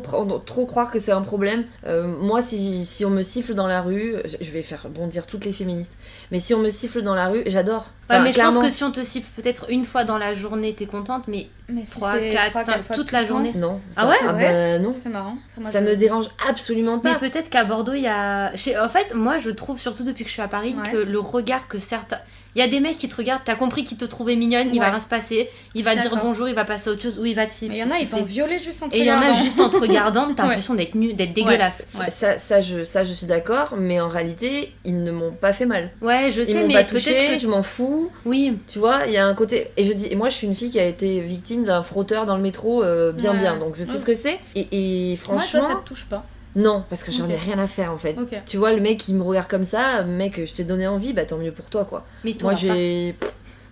croire que c'est un problème. Moi, si on me siffle dans la rue, je vais faire bondir toutes les féministes, mais si on me siffle dans la rue, j'adore. Ouais, mais clairement, je pense que si on te siffle peut-être une fois dans la journée, t'es contente, mais 3, 4, 5, toute la journée. Non. Ah ouais, bah, non. C'est marrant. Ça me dérange absolument pas. Mais peut-être qu'à Bordeaux, il y a... En fait, moi, je trouve, surtout depuis que je suis à Paris, que le regard que certains... Il y a des mecs qui te regardent, t'as compris qu'ils te trouvaient mignonne, il va rien se passer, il va dire bonjour, il va passer à autre chose, ou il va te filmer. Mais il y en a, ils t'ont violé juste en te regardant. Et il y en a juste en te regardant, t'as l'impression d'être nu, d'être dégueulasse. Ouais. Ça, je suis d'accord, mais en réalité, ils ne m'ont pas fait mal. Ouais, je sais, ils m'ont mais pas touché, peut-être que... je m'en fous. Oui. Tu vois, il y a un côté... Et moi, je suis une fille qui a été victime d'un frotteur dans le métro bien, donc je sais ce que c'est. Et franchement... Moi, toi, ça te touche pas? Non, parce que j'en ai rien à faire en fait. Okay. Tu vois, le mec qui me regarde comme ça, mec, je t'ai donné envie, bah tant mieux pour toi quoi. Mais toi, moi j'ai.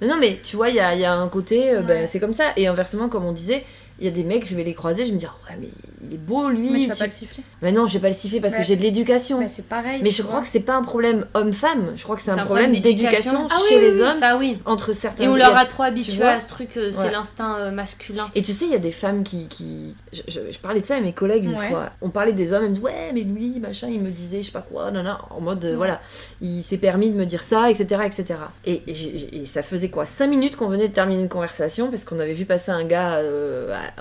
Non, mais tu vois, il y a un côté, c'est comme ça. Et inversement, comme on disait, il y a des mecs, je vais les croiser, je me dis, ouais, mais il est beau, lui. Mais tu vas pas le siffler. Mais non, je vais pas le siffler parce que j'ai de l'éducation. Mais c'est pareil. Mais je crois que c'est pas un problème homme-femme, je crois que c'est un problème d'éducation chez les hommes. Ça, oui. Entre certains. Et on leur a trop habitué à ce truc, c'est l'instinct masculin. Et tu sais, il y a des femmes qui... Je parlais de ça à mes collègues une fois. On parlait des hommes, elles me disaient, ouais, mais lui, machin, il me disait, je sais pas quoi, non, en mode, voilà, il s'est permis de me dire ça, etc., etc. Et ça faisait quoi, 5 minutes qu'on venait de terminer une conversation, parce qu'on avait vu passer un gars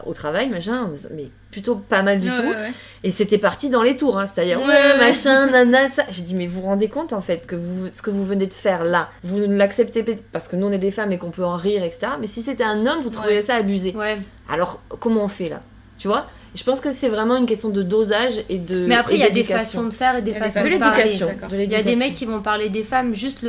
au travail, machin, mais plutôt pas mal du tout. Ouais. Et c'était parti dans les tours, hein, c'est-à-dire, machin, nana, ça. J'ai dit, mais vous vous rendez compte, en fait, que ce que vous venez de faire là, vous ne l'acceptez pas, parce que nous, on est des femmes et qu'on peut en rire, etc. Mais si c'était un homme, vous trouvez ça abusé. Ouais. Alors, comment on fait, là ? Tu vois ? Je pense que c'est vraiment une question de dosage et de. Mais après, il y a des façons de faire et des façons de parler. De l'éducation. Il y a des mecs qui vont parler des femmes juste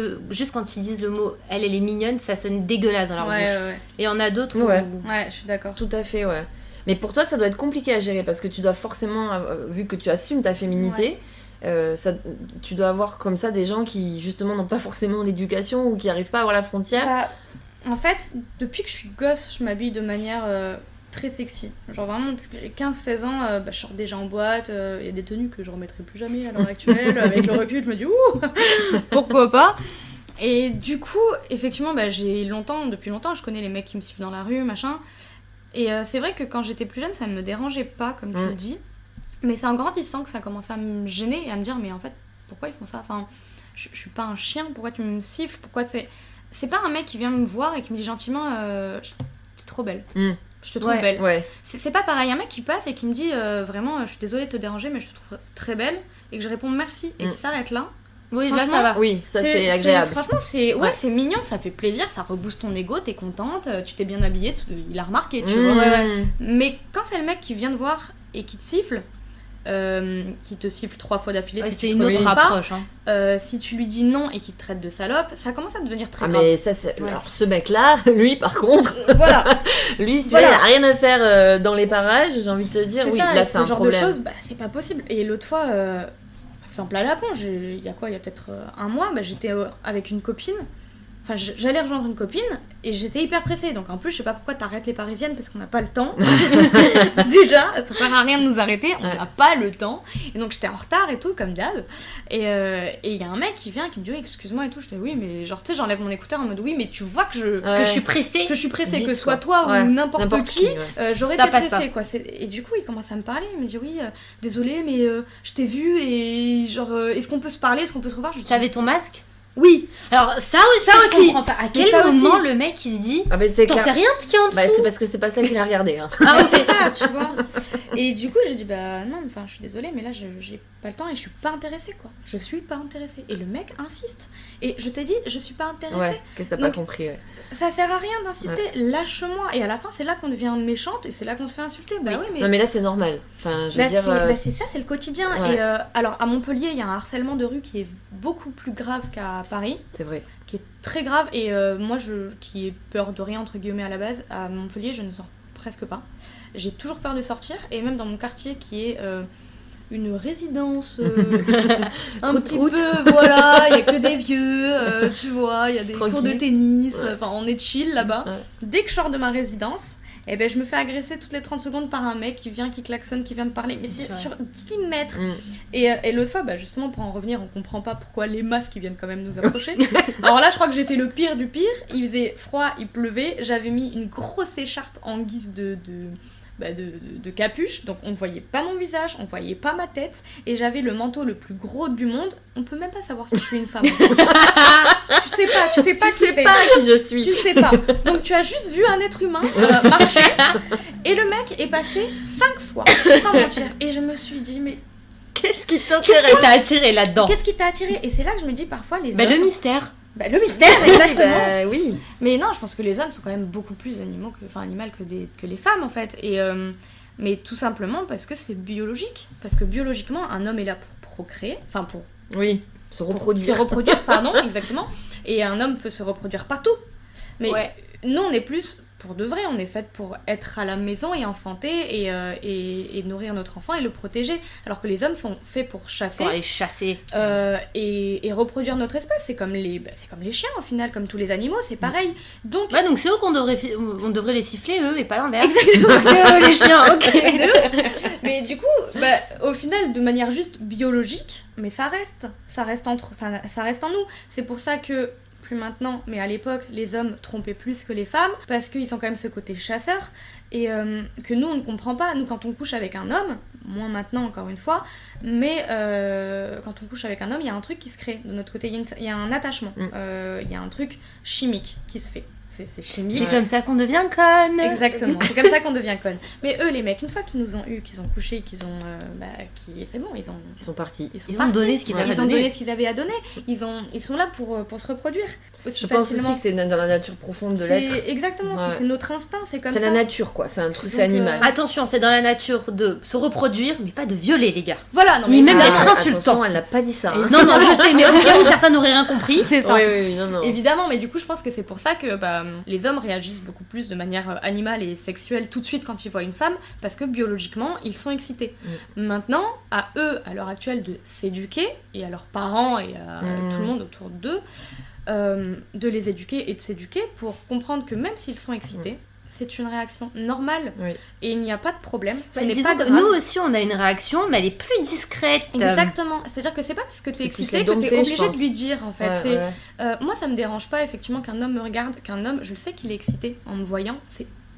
quand ils disent le mot elle est mignonne, ça sonne dégueulasse dans leur bouche. Ouais. Et il y en a d'autres où... Ouais, je suis d'accord. Tout à fait, ouais. Mais pour toi, ça doit être compliqué à gérer parce que tu dois forcément, vu que tu assumes ta féminité, tu dois avoir comme ça des gens qui justement n'ont pas forcément l'éducation ou qui n'arrivent pas à avoir la frontière. En fait, depuis que je suis gosse, je m'habille de manière très sexy. Genre vraiment, depuis que j'ai 15-16 ans, je sors déjà en boîte. Il y a des tenues que je remettrai plus jamais à l'heure actuelle. Avec le recul, je me dis pourquoi pas. Et du coup, effectivement, depuis longtemps, je connais les mecs qui me sifflent dans la rue, machin. Et c'est vrai que quand j'étais plus jeune, ça me dérangeait pas, comme tu le dis. Mais c'est en grandissant que ça commence à me gêner et à me dire, mais en fait, pourquoi ils font ça ? Enfin, je suis pas un chien, pourquoi tu me siffles ? Pourquoi c'est pas un mec qui vient me voir et qui me dit gentiment, t'es trop belle. Je te trouve belle. Ouais. C'est pas pareil, un mec qui passe et qui me dit, vraiment, je suis désolée de te déranger, mais je te trouve très belle. Et que je réponds merci et qui s'arrête là. Oui, là ça va. Oui, ça c'est agréable. Franchement, c'est mignon, ça fait plaisir, ça rebooste ton ego, t'es contente, tu t'es bien habillée, il a remarqué, tu vois. Mais quand c'est le mec qui vient te voir et qui te siffle, qui te siffle 3 fois d'affilée, c'est une autre approche. Si tu lui dis non et qu'il te traite de salope, ça commence à devenir très grave. Mais ça, alors ce mec-là, lui par contre, lui, il a rien à faire dans les parages, j'ai envie de te dire, là c'est un problème. Ce genre de choses, c'est pas possible. Et l'autre fois. Exemple à la con, il y a peut-être un mois, j'étais avec une copine, enfin j'allais rejoindre une copine et j'étais hyper pressée, donc en plus je sais pas pourquoi t'arrêtes les parisiennes parce qu'on n'a pas le temps. Déjà, ça sert à rien de nous arrêter, on n'a pas le temps, et donc j'étais en retard et tout comme d'hab, et il y a un mec qui vient qui me dit excuse-moi et tout, je dis oui mais genre tu sais j'enlève mon écouteur en mode oui mais tu vois que je suis pressée, vite, que ce soit toi ou n'importe qui, j'aurais été pressée quoi. Et du coup il commence à me parler, il me dit oui désolé mais je t'ai vu et genre est-ce qu'on peut se parler, est-ce qu'on peut se revoir. Tu avais ton masque? Oui. Alors ça aussi je comprends pas. À quel moment le mec il se dit t'en sais rien de ce qu'il y a en dessous? C'est parce que c'est pas ça qu'il a regardé. Hein. Ah ouais c'est ça tu vois. Et du coup j'ai dit non enfin je suis désolée mais là j'ai pas le temps et je suis pas intéressée quoi. Je suis pas intéressée. Et le mec insiste. Et je t'ai dit je suis pas intéressée. Ouais, que t'as pas compris. Ouais. Ça sert à rien d'insister, lâche-moi. Et à la fin c'est là qu'on devient méchante et c'est là qu'on se fait insulter. Oui mais... Non mais là c'est normal. Enfin je veux dire. C'est ça, c'est le quotidien. Ouais. Et alors à Montpellier il y a un harcèlement de rue qui est beaucoup plus grave qu'à Paris. C'est vrai. Qui est très grave et moi qui ai peur de rien entre guillemets à la base, à Montpellier je ne sors presque pas. J'ai toujours peur de sortir et même dans mon quartier qui est une résidence un petit peu voilà, il y a que des vieux, tu vois, il y a des cours de tennis, enfin on est chill là-bas. Ouais. Dès que je sors de ma résidence, je me fais agresser toutes les 30 secondes par un mec qui vient, qui klaxonne, qui vient me parler, mais c'est sur 10 mètres. Et l'autre fois, justement, pour en revenir, on comprend pas pourquoi les masques viennent quand même nous approcher. Alors là, je crois que j'ai fait le pire du pire. Il faisait froid, il pleuvait, j'avais mis une grosse écharpe en guise de capuche, donc on ne voyait pas mon visage, on ne voyait pas ma tête, et j'avais le manteau le plus gros du monde. On peut même pas savoir si je suis une femme. Tu sais pas qui je suis. Tu sais pas. Donc tu as juste vu un être humain marcher, et le mec est passé 5 fois, sans mentir. Et je me suis dit, mais qu'est-ce qui t'intéresse? Qu'est-ce qui t'a attiré là-dedans? Qu'est-ce qui t'a attiré? Et c'est là que je me dis parfois les hommes... le mystère. Le mystère, exactement. Oui. Mais non, je pense que les hommes sont quand même beaucoup plus animaux que les femmes en fait. Et mais tout simplement parce que c'est biologique. Parce que biologiquement, un homme est là pour procréer, enfin pour se reproduire. Se reproduire, pardon, exactement. Et un homme peut se reproduire partout. Mais nous, on est plus pour de vrai, on est faites pour être à la maison et enfanter et nourrir notre enfant et le protéger. Alors que les hommes sont faits pour chasser. Pour aller chasser. Et reproduire notre espèce. C'est comme les chiens au final, comme tous les animaux, c'est pareil. Donc c'est eux on devrait les siffler, eux, et pas l'inverse. Exactement. Donc c'est eux les chiens, ok. Mais du coup, au final, de manière juste biologique, mais ça reste en nous. C'est pour ça que plus maintenant, mais à l'époque, les hommes trompaient plus que les femmes, parce qu'ils ont quand même ce côté chasseur, et que nous, on ne comprend pas. Nous, quand on couche avec un homme, moins maintenant, encore une fois, mais quand on couche avec un homme, il y a un truc qui se crée de notre côté, il y a un attachement, il y a un truc chimique qui se fait. C'est chimique. C'est comme ça qu'on devient conne. Exactement, c'est comme ça qu'on devient conne. Mais eux, les mecs, une fois qu'ils nous ont eu, qu'ils ont couché, c'est bon, ils sont partis. Ils ont donné ce qu'ils avaient à donner. Ils sont là pour se reproduire. Je pense aussi que c'est dans la nature profonde de l'être. Exactement, c'est notre instinct, c'est comme ça. C'est la nature, quoi. C'est un truc, c'est animal. Attention, c'est dans la nature de se reproduire, mais pas de violer, les gars. Voilà, non, ni même d'être insultant. Attention, elle n'a pas dit ça. Hein. Non, je sais, mais au cas où certains n'auraient rien compris. C'est ça. Oui, non. Évidemment, mais du coup, je pense que c'est pour ça que les hommes réagissent beaucoup plus de manière animale et sexuelle tout de suite quand ils voient une femme, parce que biologiquement, ils sont excités. Maintenant, à eux, à l'heure actuelle, de s'éduquer, et à leurs parents et à tout le monde autour d'eux, de les éduquer et de s'éduquer pour comprendre que même s'ils sont excités, c'est une réaction normale et il n'y a pas de problème. Ce n'est pas grave. Nous aussi, on a une réaction, mais elle est plus discrète. Exactement. C'est-à-dire que c'est pas parce que t'es excité que t'es obligé de lui dire, en fait. Moi, ça me dérange pas, effectivement, qu'un homme me regarde, qu'un homme, je le sais qu'il est excité en me voyant,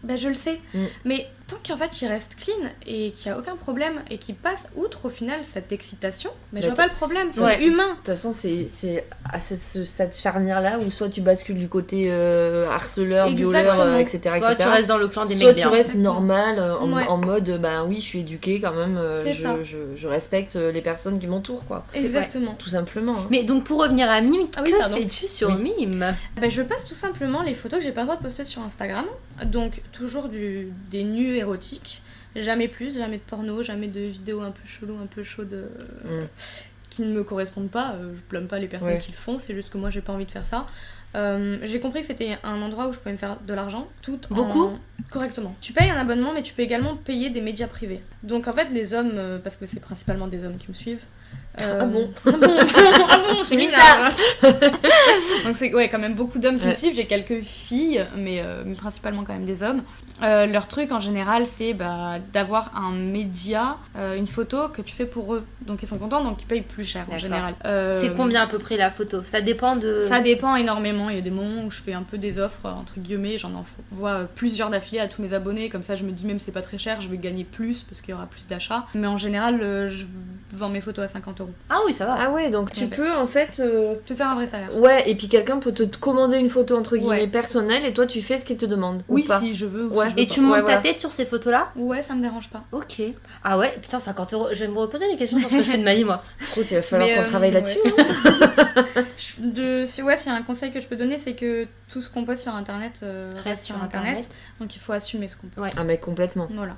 je le sais. Mais tant qu'en fait il reste clean et qu'il n'y a aucun problème et qu'il passe outre au final cette excitation, je vois pas le problème, c'est humain. De toute façon, c'est à cette charnière-là où soit tu bascules du côté harceleur, violeur, etc. Soit tu restes dans le clan des mecs soit bien. tu restes normal, en mode, oui, je suis éduquée quand même, je respecte les personnes qui m'entourent, quoi. Exactement. Tout simplement. Hein. Mais donc pour revenir à Mime, que fais-tu sur Mime ? Je poste tout simplement les photos que j'ai pas le droit de poster sur Instagram, donc toujours des nus érotiques, jamais plus, jamais de porno, jamais de vidéos un peu chelou, un peu chaudes qui ne me correspondent pas. Je blâme pas les personnes qui le font, c'est juste que moi j'ai pas envie de faire ça. J'ai compris que c'était un endroit où je pouvais me faire de l'argent correctement. Tu payes un abonnement, mais tu peux également payer des médias privés. Donc en fait les hommes, parce que c'est principalement des hommes qui me suivent, Ah bon, c'est bizarre. Donc c'est quand même beaucoup d'hommes qui me suivent. J'ai quelques filles, mais principalement quand même des hommes. Leur truc en général, c'est d'avoir un média, une photo que tu fais pour eux. Donc ils sont contents, donc ils payent plus cher en général. C'est combien à peu près la photo ? Ça dépend énormément. Il y a des moments où je fais un peu des offres entre guillemets. J'en envoie plusieurs d'affilée à tous mes abonnés. Comme ça, je me dis même c'est pas très cher, je vais gagner plus parce qu'il y aura plus d'achats. Mais en général, je vends mes photos à 50 €. Ah oui, ça va. Ah ouais, donc tu peux en fait te faire un vrai salaire. Ouais, et puis quelqu'un peut te commander une photo entre guillemets personnelle et toi tu fais ce qu'il te demande. Oui, ou pas. si je veux. Et tu montes ta tête sur ces photos-là ? Ouais, ça me dérange pas. Ok. Ah ouais, putain, 50 €. Je vais me reposer des questions sur ce que je fais de ma vie, moi. Écoute, il va falloir qu'on travaille là-dessus. S'il y a un conseil que je peux donner, c'est que tout ce qu'on poste sur internet reste sur internet. Donc il faut assumer ce qu'on poste. Ouais. Ah mais complètement. Voilà.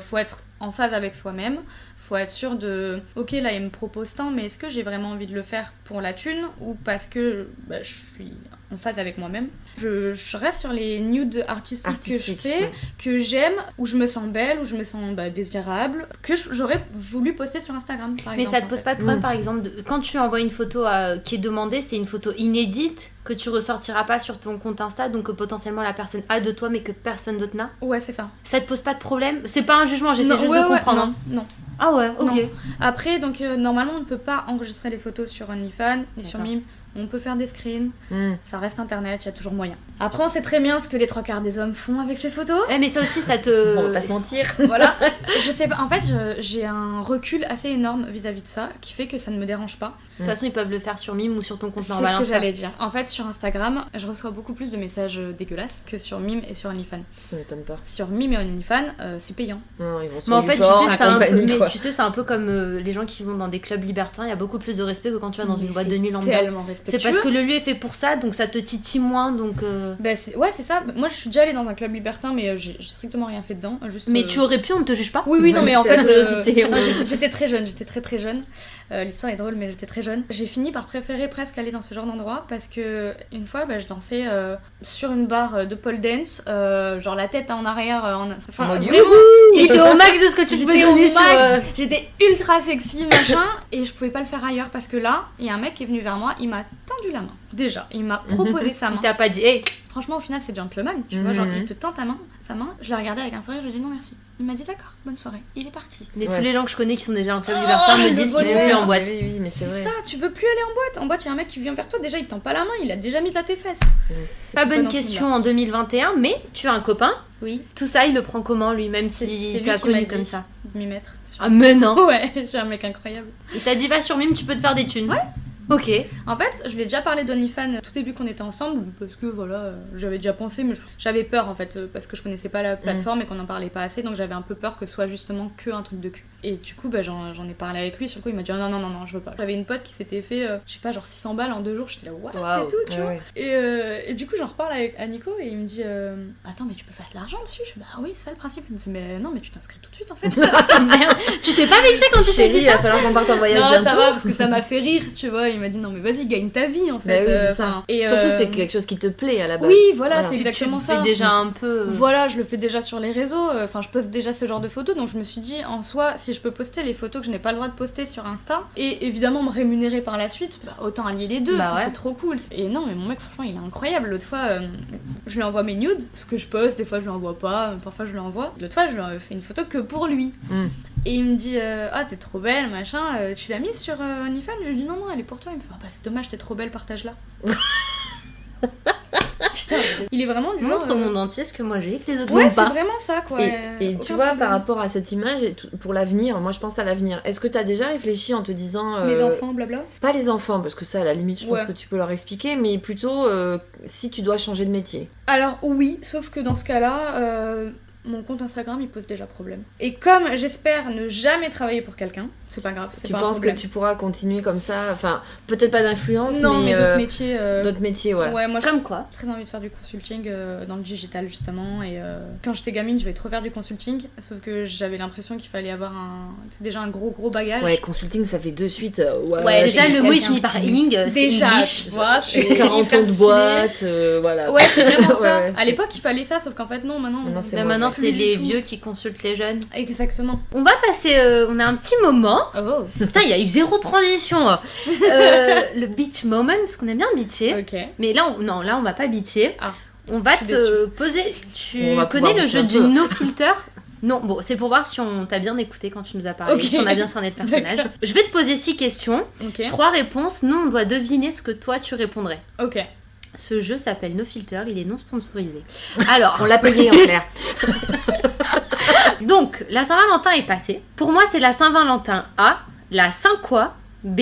Faut être en phase avec soi-même. Faut être sûr de ok, là il me propose tant, mais est-ce que j'ai vraiment envie de le faire pour la thune ou parce que je suis en phase avec moi-même. Je reste sur les nudes artistiques que je fais, que j'aime, où je me sens belle, où je me sens désirable, que j'aurais voulu poster sur Instagram par exemple. Mais ça te pose pas de problème par exemple quand tu envoies une photo qui est demandée, c'est une photo inédite que tu ressortiras pas sur ton compte Insta, donc que potentiellement la personne a de toi mais que personne d'autre n'a. Ouais, c'est ça. Ça te pose pas de problème ? C'est pas un jugement, j'essaie juste de comprendre. Non. Ah ouais, ok. Non. Après, donc normalement on ne peut pas enregistrer les photos sur OnlyFans ni sur Mime. On peut faire des screens, ça reste internet, il y a toujours moyen. Après, on sait très bien ce que les 3/4 des hommes font avec ces photos. Mais ça aussi, ça te... On va pas se mentir. Voilà. Je sais pas, en fait, j'ai un recul assez énorme vis-à-vis de ça, qui fait que ça ne me dérange pas. De toute façon, ils peuvent le faire sur Mime ou sur ton compte normal. C'est ce que j'allais dire. En fait, sur Instagram, je reçois beaucoup plus de messages dégueulasses que sur Mime et sur OnlyFans. Ça m'étonne pas. Sur Mime et OnlyFans, c'est payant. Non, ils vont sur mais en fait, tu sais, c'est un peu comme les gens qui vont dans des clubs libertins. Il y a beaucoup plus de respect que quand tu vas dans une boîte de nuit lambda. Tellement respect. respectueux. C'est parce que le lieu est fait pour ça, donc ça te titille moins, donc... Bah, c'est ça. Moi, je suis déjà allée dans un club libertin, mais j'ai strictement rien fait dedans. Juste, Mais tu aurais pu, on ne te juge pas. Oui, non, mais en C'est la fait, curiosité, ouais. j'étais très jeune, très jeune. L'histoire est drôle, mais j'étais très jeune. J'ai fini par préférer presque aller dans ce genre d'endroit parce que une fois, je dansais sur une barre de pole dance, genre la tête en arrière, enfin vraiment. T'étais au max de ce que tu peux donner sur... J'étais ultra sexy, machin, et je pouvais pas le faire ailleurs parce que là, il y a un mec qui est venu vers moi, il m'a tendu la main. Déjà, il m'a proposé sa main. Il t'a pas dit, hey. Franchement, au final, c'est gentleman, tu vois, genre il te tend sa main. Je l'ai regardé avec un sourire, je lui ai dit non merci. Il m'a dit d'accord, bonne soirée. Il est parti. Mais tous les gens que je connais qui sont déjà en club libertin me disent qu'ils vont plus en boîte. Oui, mais C'est vrai. ça, tu veux plus aller en boîte. En boîte, il y a un mec qui vient vers toi, déjà il te tend pas la main, il a déjà mis à tes fesses. Pas bonne dans ce question monde-là. en 2021, mais tu as un copain. Oui. Tout ça, il le prend comment lui, même C'est s'il lui t'a qui m'a connu dit comme ça? de m'y mettre. Sur... Ah mais non. Ouais, j'ai un mec incroyable. Il t'a dit va sur Mime, tu peux te faire des thunes. Ouais. Ok. En fait, je lui ai déjà parlé d'OnlyFans tout début qu'on était ensemble, parce que voilà, j'avais déjà pensé, mais j'avais peur en fait, parce que je connaissais pas la plateforme et qu'on en parlait pas assez, donc j'avais un peu peur que ce soit justement que un truc de cul. Et du coup, j'en ai parlé avec lui, sur le coup il m'a dit non, je veux pas. J'avais une pote qui s'était fait, je sais pas, genre 600 balles en 2 jours, j'étais là, what, Wow. et tout, tu vois. Ouais. Et du coup, j'en reparle à Nico et il me dit attends, mais tu peux faire de l'argent dessus? Je fais bah oui, c'est ça le principe. Il me fait mais non, mais tu t'inscris tout de suite en fait. Merde. Tu t'es pas vexée quand tu t'es Chérie, dit il ça? va falloir qu'on parte en voyage Non, bientôt. ça va parce que ça m'a fait rire, tu vois. Il m'a dit non, mais vas-y, gagne ta vie en fait. Bah oui, c'est ça. enfin, et, Surtout, c'est quelque chose qui te plaît à la base. Oui, voilà, c'est Tu exactement le ça. fais déjà un peu... Voilà, je le fais déjà sur les réseaux, enfin je poste déjà ce genre de photos, donc je me suis dit en soi, si je peux poster les photos que je n'ai pas le droit de poster sur Insta, et évidemment me rémunérer par la suite, autant allier les deux, Bah ouais. c'est trop cool. Et non, mais mon mec, franchement, il est incroyable. L'autre fois, je lui envoie mes nudes, ce que je poste, des fois je lui envoie pas, parfois je lui envoie. L'autre fois, je lui ai fait une photo que pour lui. Et il me dit ah t'es trop belle, machin, tu l'as mise sur OnlyFans? Je lui dis non, elle est pour toi. Il me fait ah bah c'est dommage, t'es trop belle, partage-la. Putain, il est vraiment du genre... Montre au monde entier ce que moi j'ai et que les autres Ouais, n'ont c'est pas. vraiment ça, quoi. Et tu vois, par rapport à cette image, et pour l'avenir, moi je pense à l'avenir. Est-ce que t'as déjà réfléchi en te disant... Les enfants, blabla. Pas les enfants, parce que ça, à la limite, je pense Ouais. que tu peux leur expliquer, mais plutôt si tu dois changer de métier. Alors oui, sauf que dans ce cas-là, mon compte Instagram il pose déjà problème. Et comme j'espère ne jamais travailler pour quelqu'un, c'est pas grave, c'est Tu pas un penses que problème. tu pourras continuer comme ça? Enfin, peut-être pas d'influence, Non, mais d'autres mais métiers... d'autres métiers, ouais. Ouais, moi j'ai Comme quoi? très envie de faire du consulting dans le digital justement, et quand j'étais gamine je voulais trop faire du consulting, sauf que j'avais l'impression qu'il fallait avoir c'est déjà un gros bagage. Ouais, consulting, ça fait de suite. Ouais, déjà j'ai le mot il quelqu'un finit par qui- ing, c'est Déjà, English. tu vois, J'ai c'est 40 ans hyper de stylé. boîte, voilà. Ouais, c'est vraiment ça. Ouais, À l'époque il fallait ça, sauf qu'en fait non, maintenant... Maintenant, c'est Mais moi, maintenant ouais. c'est Plus les du tout. vieux qui consultent les jeunes. Exactement. On va passer, on a un petit moment. Oh, Putain, il y a eu zéro transition. Le beach moment, parce qu'on aime bien bitcher. ok. Mais là, on va pas bitcher. Ah, On va je suis te poser. Tu On va connais pouvoir le bitcher jeu un du peu. no filter? Non, bon, c'est pour voir si on t'a bien écouté quand tu nous as parlé, Ok. si on a bien cerné de personnage. D'accord. Je vais te poser 6 questions, Ok. 3 réponses. Nous, on doit deviner ce que toi tu répondrais. Ok. Ce jeu s'appelle No Filter, il est non sponsorisé. Alors, On l'a payé en clair. donc, la Saint-Valentin est passée. Pour moi, c'est la Saint-Valentin A, la Saint-Quoi B,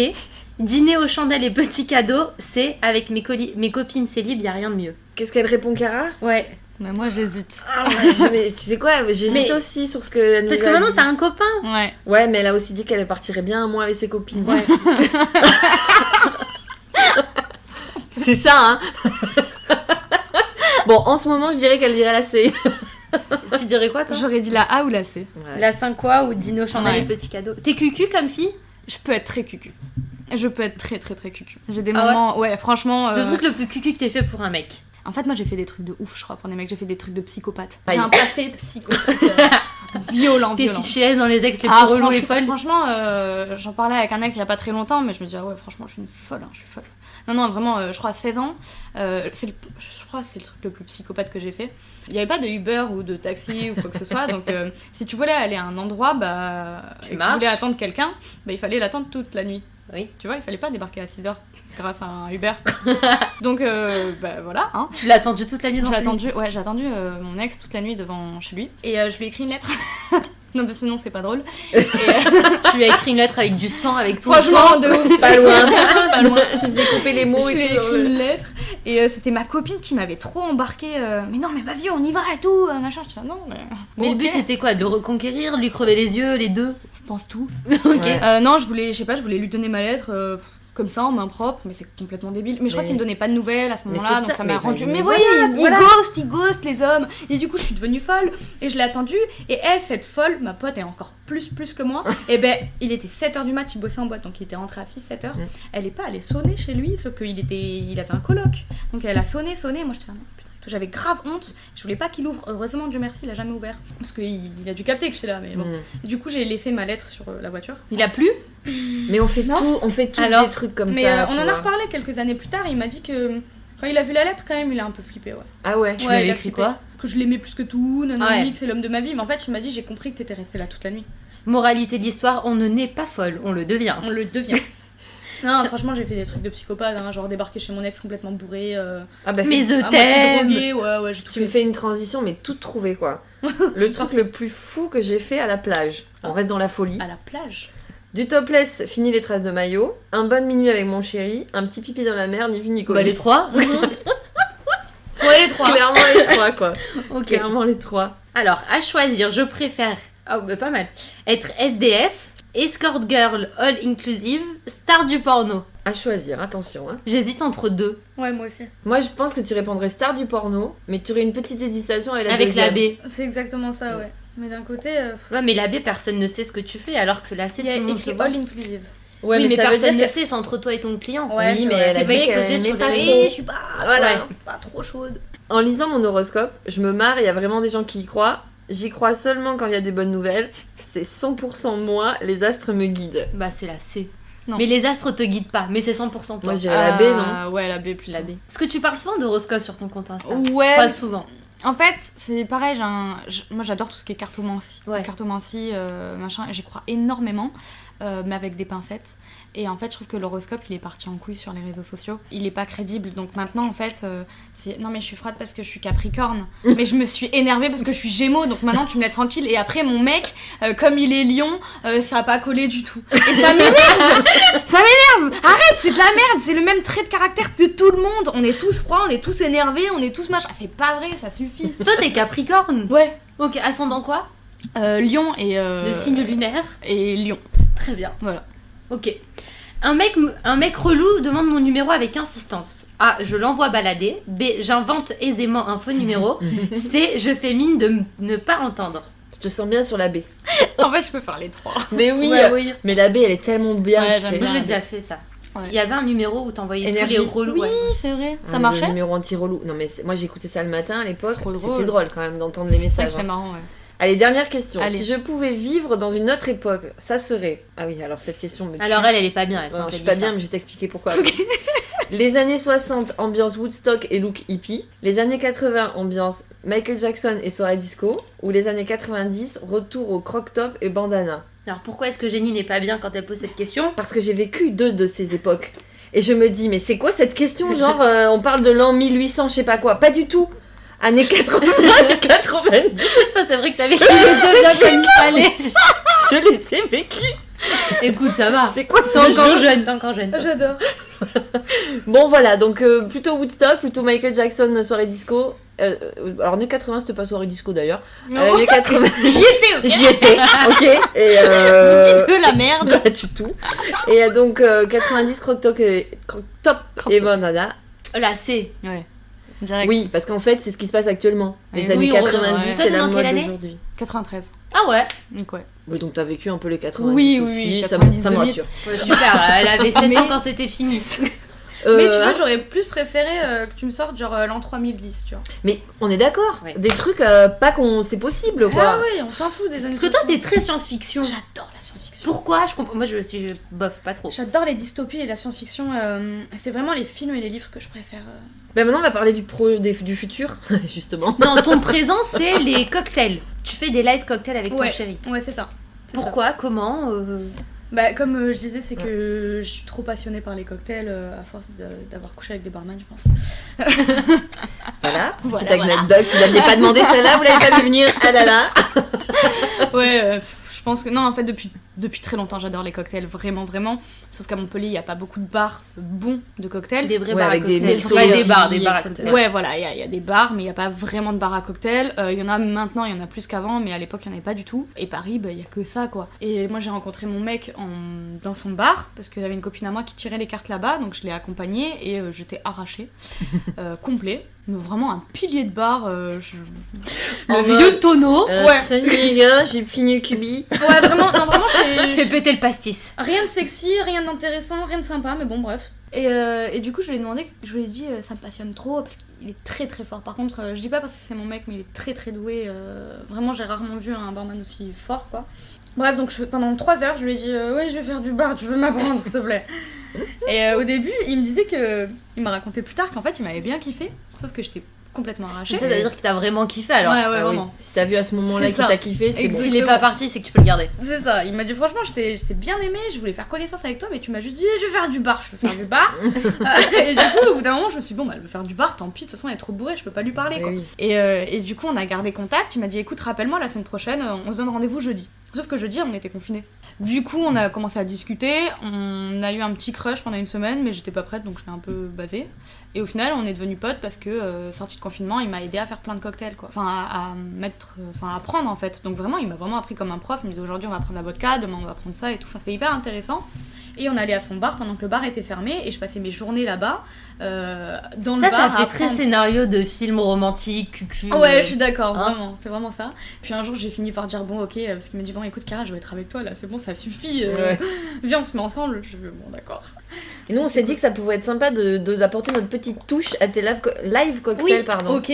dîner aux chandelles et petits cadeaux C, avec mes copines célib, y a rien de mieux. Qu'est-ce qu'elle répond, Cara? Ouais, Mais moi j'hésite. Ah ouais, mais tu sais quoi, j'hésite Mais- aussi sur ce qu'elle nous parce que a maintenant dit. t'as un copain. Ouais. Ouais, mais elle a aussi dit qu'elle partirait bien un mois avec ses copines. Ouais. C'est ça, hein. Bon, en ce moment, je dirais qu'elle dirait la C. Tu dirais quoi toi? J'aurais dit la A ou la C. La Saint-Quoi ou dîner aux chandelles Ouais. et petits cadeaux. T'es cucu comme fille? Je peux être très cucu. Je peux être très cucu. J'ai des Ah ouais moments... Ouais, franchement... Le truc le plus cucu que t'aies fait pour un mec. En fait, moi j'ai fait des trucs de ouf, je crois, pour des mecs. J'ai fait des trucs de psychopathe. Aïe. J'ai un passé psychotique violent. T'es fichée S dans les ex les plus Ah, relous et folles. franchement, j'en parlais avec un ex il y a pas très longtemps, mais je me disais, ah ouais, franchement, je suis une folle, hein, je suis folle. Non, vraiment, je crois 16 ans, je crois que c'est le truc le plus psychopathe que j'ai fait. Il n'y avait pas de Uber ou de taxi ou quoi que ce soit, donc si tu voulais aller à un endroit, et que tu marches. voulais attendre quelqu'un, il fallait l'attendre toute la nuit. Oui. Tu vois, il fallait pas débarquer à 6h grâce à un Uber. Donc, voilà, hein. Tu l'as attendu toute la nuit dans J'ai ton lit. attendu mon ex toute la nuit devant chez lui. Et je lui ai écrit une lettre. Non, mais sinon, c'est pas drôle. Et, Tu lui as écrit une lettre avec du sang, avec tout. franchement, de ouf. Pas loin. Pas loin. Je découpais les mots Je lui et ai tout. écrit une lettre. Et c'était ma copine qui m'avait trop embarqué. Mais non, mais vas-y, on y va et tout. Machin. Je dis, non, mais. Mais Bon, le but ok. c'était quoi? De le reconquérir, de lui crever les yeux, les deux? Je pense tout. Ok. Ouais. Non, je voulais lui donner ma lettre. comme ça en main propre, mais c'est complètement débile. Mais je crois qu'il me donnait pas de nouvelles à ce moment-là, donc ça m'a rendu. Mais Mais voilà, voyez, voilà. ils ghostent les hommes. Et du coup, je suis devenue folle et je l'ai attendue. Et elle, cette folle, ma pote est encore plus que moi. Et ben, il était 7h du mat, il bossait en boîte, donc il était rentré à 6-7h. Elle est pas allée sonner chez lui, sauf qu'il avait un coloc. Donc elle a sonné. Moi j'étais là, non, putain. J'avais grave honte, je voulais pas qu'il ouvre. Heureusement, Dieu merci, il a jamais ouvert. Parce qu'il a dû capter que j'étais là, mais bon. Et du coup, j'ai laissé ma lettre sur la voiture. Il a plu? Mais on fait tout Alors, des trucs comme mais ça. on en a reparlé quelques années plus tard, il m'a dit que quand il a vu la lettre, quand même, il a un peu flippé, ouais. Ah ouais. Tu Ouais, lui il avais a écrit flippé. quoi? Que je l'aimais plus que tout, nanani, Ah ouais. que c'est l'homme de ma vie. Mais en fait, il m'a dit, j'ai compris que t'étais restée là toute la nuit. Moralité de l'histoire, on ne naît pas folle, on le devient. On le devient. Non, franchement, j'ai fait des trucs de psychopathe, hein, genre débarquer chez mon ex complètement bourré, Ah bah, Mais je à moitié t'aime. drogué, ouais, j'ai tu me fais une transition, mais tout trouvé quoi. Le truc le plus fou que j'ai fait à la plage. On reste dans la folie. à la plage. Du topless, fini les traces de maillot. Un bon minuit avec mon chéri. Un petit pipi dans la mer, ni vu ni connu. Bah les 3. Ouais, les 3. Clairement les trois quoi. Ok. Clairement les trois. Alors, à choisir, je préfère, bah, pas mal, être SDF, escort girl all inclusive, star du porno. À choisir, attention. Hein. J'hésite entre deux. Ouais, moi aussi. Moi je pense que tu répondrais star du porno, mais tu aurais une petite hésitation avec la Avec la deuxième. B. C'est exactement ça, ouais. Mais d'un côté, Ouais, mais la B, personne ne sait ce que tu fais, alors que là, c'est il y tout a le monde te écrit voit. all inclusive. Ouais, oui, mais ça veut personne dire ne sait, c'est entre toi et ton client. Ouais, oui, c'est mais vrai. elle a T'es pas dit exposée qu'elle sur aimait pas les trop. réseaux. Je suis pas, Voilà. Ouais. pas trop chaude. En lisant mon horoscope, je me marre, il y a vraiment des gens qui y croient. J'y crois seulement quand il y a des bonnes nouvelles. C'est 100% moi, les astres me guident. Bah, c'est la C. Non. Mais les astres te guident pas, mais c'est 100% toi. Moi je dirais la B, non? Ouais, la B plus La B. Parce que tu parles souvent d'horoscope sur ton compte Insta. Ouais. Pas souvent. En fait, c'est pareil, moi j'adore tout ce qui est cartomancie, Ouais. machin, j'y crois énormément, mais avec des pincettes. Et en fait, je trouve que l'horoscope, il est parti en couille sur les réseaux sociaux. Il est pas crédible. Donc maintenant, en fait, c'est... Non mais je suis froide parce que je suis Capricorne. Mais je me suis énervée parce que je suis Gémeaux. Donc maintenant, tu me laisses tranquille. Et après, mon mec, comme il est Lion, ça a pas collé du tout. Et ça m'énerve. Ça m'énerve. Arrête, c'est de la merde. C'est le même trait de caractère que tout le monde. On est tous froids, on est tous énervés, on est tous machin. C'est pas vrai, ça suffit. Toi, t'es Capricorne. Ouais. Ok, ascendant quoi? Lion et... Le signe lunaire. Et Lion. Très bien. Voilà. Ok. Un mec relou demande mon numéro avec insistance. A. Je l'envoie balader. B. J'invente aisément un faux numéro. C. Je fais mine de ne pas entendre. Je te sens bien sur la B. En fait, je peux faire les trois. Mais oui, Ouais, oui. mais la B elle est tellement bien. Ouais, tu sais. j'aime Moi, je l'ai bien. déjà fait ça. Ouais. Il y avait un numéro où t'envoyais tous Énergie. les relous. Oui, ouais. c'est vrai. Ça Le marchait? numéro anti-relou. Non mais moi j'écoutais ça le matin à l'époque. C'est trop drôle. C'était drôle quand même d'entendre les C'est vrai messages. que c'était hein. marrant, ouais. Allez, dernière question. Allez. Si je pouvais vivre dans une autre époque, ça serait... Ah oui, alors cette question me tue. Alors elle est pas bien. Elle, Non, quand je elle suis dit pas ça. bien, mais je vais t'expliquer pourquoi. Les années 60, ambiance Woodstock et look hippie. Les années 80, ambiance Michael Jackson et soirée disco. Ou les années 90, retour au croc-top et bandana. Alors pourquoi est-ce que Jenny n'est pas bien quand elle pose cette question? Parce que j'ai vécu deux de ces époques. Et je me dis, mais c'est quoi cette question? Genre, on parle de l'an 1800, je sais pas quoi. Pas du tout. Années 80, 90. Ça, c'est vrai que t'as vécu les deux bien comme il fallait. Je les ai vécus. Écoute, ça va. C'est quoi T'es ce encore jeu? jeune, t'es encore jeune. J'adore. Bon voilà, donc plutôt Woodstock, plutôt Michael Jackson soirée disco. Alors années 80 c'était pas soirée disco d'ailleurs. Années 80 J'y étais, ok. j'y étais, ok. Et Vous dites de la merde. pas du tout. Et donc 90 croc-top et bandana. Là, c'est. Ouais. Direct. Oui, parce qu'en fait c'est ce qui se passe actuellement. Les Oui, années on 90 revient, ouais. c'est Toi, t'es la dans mode quelle année d'aujourd'hui. 93. Ah ouais. Donc ouais. Oui, donc t'as vécu un peu les 90 Oui, aussi, oui, ça 90, me rassure. Ouais, super, elle avait 7 Mais- ans quand c'était fini. Mais tu vois, hein. j'aurais plus préféré que tu me sortes genre l'an 3010, tu vois. Mais on est d'accord, Ouais. des trucs pas qu'on c'est possible quoi. Ah oui, on s'en fout des années. Parce que toi, t'es très science-fiction. J'adore la science-fiction. Pourquoi? Je comprends. Moi, je suis bof, pas trop. J'adore les dystopies et la science-fiction. C'est vraiment les films et les livres que je préfère. Bah maintenant on va parler du futur, justement. Non, ton présent, c'est les cocktails. Tu fais des live cocktails avec Ouais. ton chéri. Ouais, c'est ça. C'est Pourquoi? Comment? Bah, comme je disais, c'est que je suis trop passionnée par les cocktails à force d'avoir couché avec des barman, je pense. Voilà, Voilà, petite anecdote, vous l'aviez pas demandé celle-là, vous l'avez pas vu venir, ah là là. Ouais, je pense que. Non, en fait, depuis depuis très longtemps, j'adore les cocktails, vraiment, vraiment. Sauf qu'à Montpellier, il n'y a pas beaucoup de bars bons de cocktails. Des vrais Ouais, bars à avec des cocktails. mixologies, Pas des bars à etc. cocktails. Ouais, voilà, il y a des bars, mais il n'y a pas vraiment de bars à cocktails. Il y en a maintenant, il y en a plus qu'avant, mais à l'époque, il n'y en avait pas du tout. Et Paris, il n'y a que ça, quoi. Et moi, j'ai rencontré mon mec dans son bar, parce que j'avais une copine à moi qui tirait les cartes là-bas, donc je l'ai accompagnée et j'étais arrachée, complet. Mais vraiment un pilier de bar. Le vieux tonneau. Ouais. Salut les gars, j'ai fini le cubi. Ouais, vraiment, non, vraiment, Fait péter le pastis. rien de sexy, rien d'intéressant, rien de sympa, mais bon, bref. Et du coup, je lui ai demandé, je lui ai dit, ça me passionne trop, parce qu'il est très très fort. Par contre, je dis pas parce que c'est mon mec, mais il est très très doué. Vraiment, j'ai rarement vu un barman aussi fort, quoi. Bref, donc pendant 3 heures, je lui ai dit, ouais, je vais faire du bar, tu veux m'apprendre, s'il te plaît. Et au début, il me disait que. Il m'a raconté plus tard qu'en fait, il m'avait bien kiffé, sauf que j'étais complètement arrachée. Ça veut dire que t'as vraiment kiffé alors. Ouais, Ah oui. vraiment. Si t'as vu à ce moment-là C'est qu'il ça. t'a kiffé, c'est bon. S'il est pas parti, c'est que tu peux le garder. C'est ça, il m'a dit franchement, j'étais bien aimée, je voulais faire connaissance avec toi, mais tu m'as juste dit, je vais faire du bar, je veux faire du bar. Et du coup, au bout d'un moment, je me suis dit, bon, bah, elle veut faire du bar, tant pis, de toute façon, elle est trop bourrée, je peux pas lui parler, quoi. Oui. Et du coup, on a gardé contact, il m'a dit, écoute, rappelle-moi la semaine prochaine, on se donne rendez-vous jeudi. Sauf que jeudi, on était confinés. Du coup, on a commencé à discuter, on a eu un petit crush pendant une semaine, mais j'étais pas prête, donc je l'ai un peu basé. Et au final, on est devenus potes parce que, sorti de confinement, il m'a aidé à faire plein de cocktails, quoi. Enfin, à apprendre, en fait. Donc vraiment, il m'a vraiment appris comme un prof. Il me disait, aujourd'hui, on va prendre la vodka, demain, on va prendre ça et tout. Enfin, c'était hyper intéressant. Et on allait à son bar pendant que le bar était fermé, et je passais mes journées là-bas, dans le bar. Ça à fait très apprendre. scénario de film romantique, cucu. Ouais, je suis d'accord, Hein vraiment, c'est vraiment ça. Puis un jour, j'ai fini par dire, bon, ok, parce qu'il m'a dit, bon, écoute, Cara, je vais être avec toi, là, c'est bon, ça suffit, Ouais. viens, on se met ensemble. Je dis, bon, d'accord. Et nous, on s'est dit que ça pouvait être sympa de apporter notre petite touche à tes live cocktails, Oui, pardon. Ok,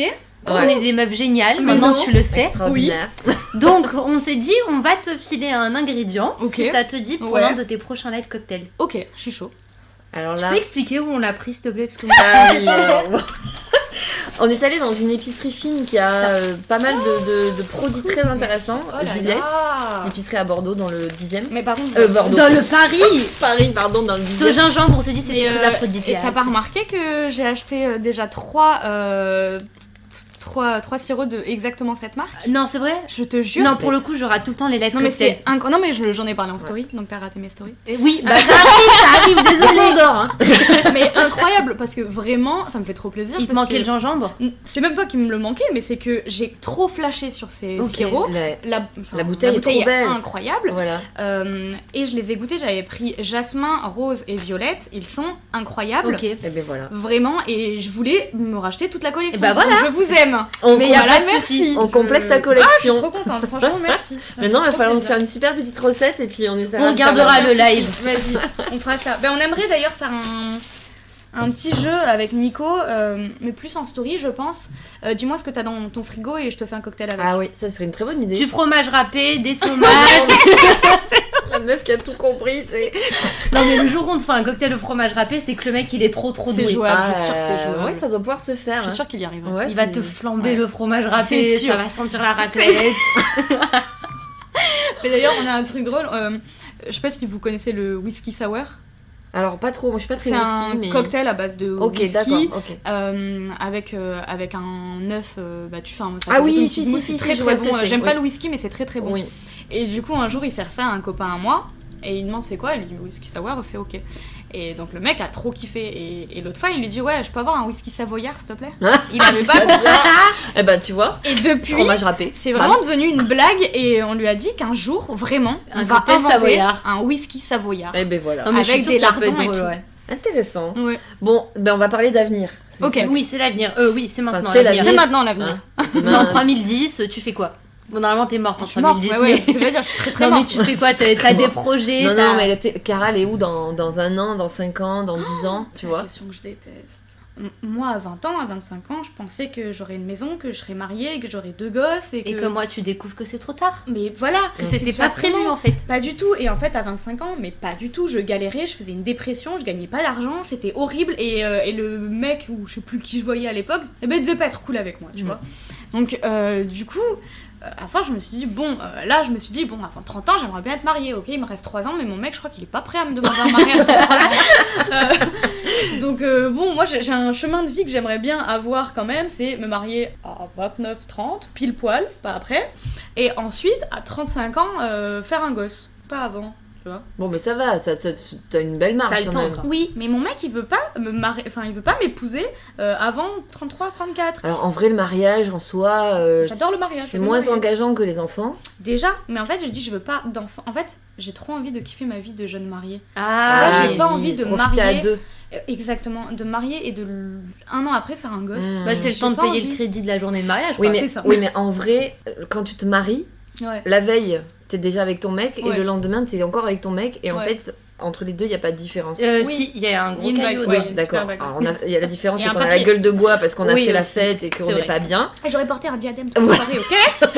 On Ouais. est des meufs géniales, Mais maintenant non. tu le sais. Extraordinaire. Donc on s'est dit, on va te filer un ingrédient, Ok. si ça te dit, pour Ouais. l'un de tes prochains live cocktails. ok, je suis chaud. Alors Tu là. peux expliquer où on l'a pris, s'il te plaît, parce que moi, Ah oui, on est allé dans une épicerie fine qui a pas mal de produits très intéressants. Juliès, épicerie à Bordeaux dans le 10e. Mais par contre, Bordeaux. dans le Paris, Paris, pardon, dans le 10e. ce gingembre, on s'est dit c'était et, très et aphrodisiaque. t'as pas remarqué que j'ai acheté déjà 3 sirops de exactement cette marque? Non, c'est vrai. Je te jure. Non, pour le coup, j'aurai tout le temps les live Non mais cocktails. c'est non mais j'en ai parlé en story, donc t'as raté mes stories. Et oui, bah ça arrive, désolé. On dort, hein. Mais incroyable parce que vraiment ça me fait trop plaisir. Il te parce manquait que- le gingembre. C'est même pas qu'il me le manquait, mais c'est que j'ai trop flashé sur ces Ok. sirops. La bouteille est trop belle. Incroyable. Voilà. Et je les ai goûtés, j'avais pris jasmin, rose et violette. Ils sont incroyables. Ok. Et ben voilà. Vraiment, et je voulais me racheter toute la collection. Et bah voilà. Donc, je vous aime. Mais y a Voilà, pas de merci. souci. On complète ta Je suis collection. trop contente, franchement, merci. Maintenant, il va Trop falloir nous plaisir. faire une super petite recette et puis on essaiera On de faire gardera la- le live. Vas-y, on fera ça. Ben, on aimerait d'ailleurs faire un petit jeu avec Nico, mais plus en story, je pense. Dis-moi ce que t'as dans ton frigo et je te fais un cocktail avec. Ah oui, ça serait une très bonne idée. Du fromage râpé, des tomates. La meuf qui a tout compris, c'est. Non mais le jour où on te fait un cocktail au fromage râpé, c'est que le mec il est trop C'est doué. jouable, je suis sûre que c'est jouable. Ouais, ça doit pouvoir se faire. Je suis hein. sûre qu'il y arrive. Ouais, Il va c'est- te flamber Ouais. le fromage râpé, C'est sûr. ça va sentir la raclette. Mais d'ailleurs, on a un truc drôle. Je sais pas si vous connaissez le whisky sour. Alors, pas trop, moi je suis pas très C'est whisky, un mais. cocktail à base de Ok, whisky. d'accord, ok. Avec un œuf, tu fais un. Ah oui, une si, petite si, mousse, si, c'est si, très je vois très ce que bon. c'est, J'aime oui. pas le whisky, mais c'est très très bon. Oui. Et du coup, un jour, il sert ça à un copain à moi, et il demande c'est quoi, il lui dit whisky sour, il fait ok. Et donc le mec a trop kiffé, et l'autre fois, il lui dit ouais, je peux avoir un whisky savoyard, s'il te plaît. Il avait pas compris. Eh ben, tu vois, Et depuis, fromage râpé. c'est vraiment devenu une blague, et on lui a dit qu'un jour, vraiment, Un on va cocktail inventer savoyard. un whisky savoyard. Eh ben voilà. Non mais je suis Avec sûre des que ça peut lardons être et drôle, tout. ouais. Intéressant. Ouais. Bon, ben on va parler d'avenir. C'est Ok. ça. Oui, c'est l'avenir. Oui, c'est maintenant c'est l'avenir. C'est maintenant l'avenir. Hein. Mais Demain- en 3010, tu fais quoi? Bon, normalement, t'es morte en Je suis morte, 3010. ouais, c'est ce que je veux dire, je suis très très Non, mais morte. tu fais quoi? T'as des projets? Non, t'as- non, mais Cara, elle est où dans un an, dans 5 ans, dans 10 ans, tu C'est la vois? question que je déteste. Moi, à 20 ans, à 25 ans, je pensais que j'aurais une maison, que je serais mariée, que j'aurais 2 gosses et Et que moi, tu découvres que c'est trop tard. Mais voilà, Que c'est c'était pas exactement- prévu en fait. Pas du tout. Et en fait, à 25 ans, mais pas du tout. Je galérais, je faisais une dépression, je gagnais pas d'argent, c'était horrible. Et le mec, ou je sais plus qui je voyais à l'époque, eh ben, il devait pas être cool avec moi, tu vois. Donc, du coup, à la fin, je me suis dit, bon, là, je me suis dit, bon, avant 30 ans, j'aimerais bien être mariée, ok, il me reste 3 ans, mais mon mec, je crois qu'il est pas prêt à me demander un mariage. Donc, bon, moi, j'ai un chemin de vie que j'aimerais bien avoir quand même, c'est me marier à 29-30, pile poil, pas après, et ensuite, à 35 ans, faire un gosse. pas avant. Tu vois. Bon, mais ça va, t'as une belle marge T'as le quand temps même. encore. Oui, mais mon mec il veut pas il veut pas m'épouser avant 33-34. Alors en vrai, le mariage en soi, J'adore le mariage, c'est je veux moins marier. engageant que les enfants. Déjà, mais en fait je dis je veux pas d'enfant. En fait, j'ai trop envie de kiffer ma vie de jeune mariée. Ah, Là, j'ai oui. pas envie de profiter marier. à deux. Exactement, de marier et de un an après faire un gosse. Bah, c'est le J'ai temps de pas payer envie. le crédit de la journée de mariage. Oui quoi. mais, c'est ça. oui, mais en vrai, quand tu te maries, Ouais. la veille, t'es déjà avec ton mec et Ouais. le lendemain, t'es encore avec ton mec. Et en Ouais. fait, entre les deux, il n'y a pas de différence. Oui. Si, il y a un gros Une caillou. bague, Oui, ouais. une d'accord. super bague. Alors, il y a la différence, Et c'est un qu'on a la papier. gueule de bois parce qu'on a Oui, fait la aussi. fête et qu'on C'est n'est vrai. pas bien. Ah, j'aurais porté un diadème toute la soirée, ok.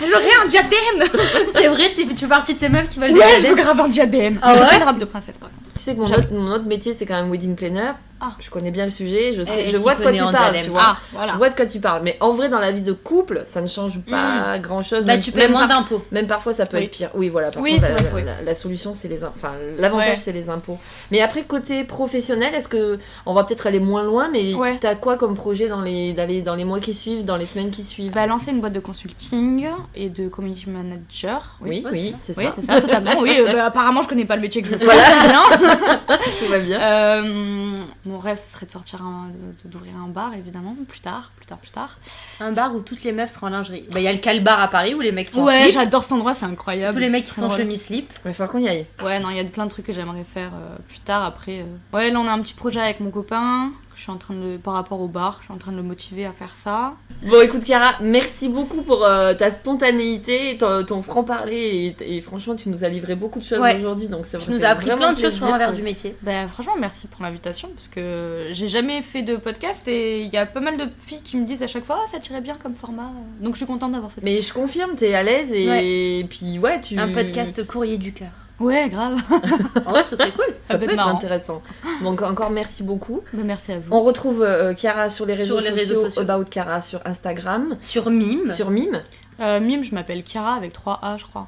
J'aurais un diadème. C'est vrai, tu fais partie de ces meufs qui veulent des Ouais, je diadèmes. veux grave un diadème. Ah ouais Une robe de princesse par contre. Tu sais que mon autre métier, c'est quand même wedding planner. Ah. Je connais bien le sujet, je sais, Elle je s'y vois de quoi connaît tu en parles, diadème. tu vois. Ah, voilà. Je vois de quoi tu parles. Mais en vrai, dans la vie de couple, ça ne change pas grand-chose. Bah, Même- tu payes moins par- d'impôts. Même parfois, ça peut Oui. être pire. Oui, voilà. Par Oui, contre, c'est vrai, oui. la solution, c'est les enfin, l'avantage, Ouais. c'est les impôts. Mais après, côté professionnel, est-ce que on va peut-être aller moins loin, mais Ouais. t'as quoi comme projet dans les mois qui suivent, dans les semaines qui suivent? Bah, lancer une boîte de consulting et de community manager. Oui, Ouais, oui, c'est ça. Oui, c'est ça, totalement. Oui, bah, apparemment, je connais pas le métier que je fais. Voilà. Bien. Tout va bien. Mon rêve, ce serait de sortir d'ouvrir un bar, évidemment, plus tard. Un bar où toutes les meufs seront en lingerie. Bah, il y a le Calbar à Paris où les mecs sont en Ouais, slip. j'adore cet endroit, c'est incroyable. Tous les mecs qui sont en Ouais. chemise slip. Il va falloir qu'on y aille. Ouais, non, il y a plein de trucs que j'aimerais faire plus tard, après. Ouais, là, on a un petit projet avec mon copain, que je suis en train de, par rapport au bar, je suis en train de le motiver à faire ça. Bon, écoute, Chiara, merci beaucoup pour ta spontanéité, et ton franc-parler. Et franchement, tu nous as livré beaucoup de choses Ouais. aujourd'hui. Donc ça Tu me nous fait as appris vraiment plein de choses sur plaisir. l'envers du métier. Bah, franchement, merci pour l'invitation, parce que j'ai jamais fait de podcast et il y a pas mal de filles qui me disent à chaque fois, ah, ça tirait bien comme format. Donc, je suis contente d'avoir fait ça. Mais je confirme, t'es à l'aise et puis ouais, tu. Un podcast courrier du cœur. Ouais, grave. Oh, ce serait cool. Ça peut être marrant. intéressant. Donc encore merci beaucoup. Bah, merci à vous. On retrouve Chiara sur les réseaux Sur les réseaux sociaux. About Chiara sur Instagram, Sur Mime. sur Mime. Mime, je m'appelle Chiara avec 3 A, je crois.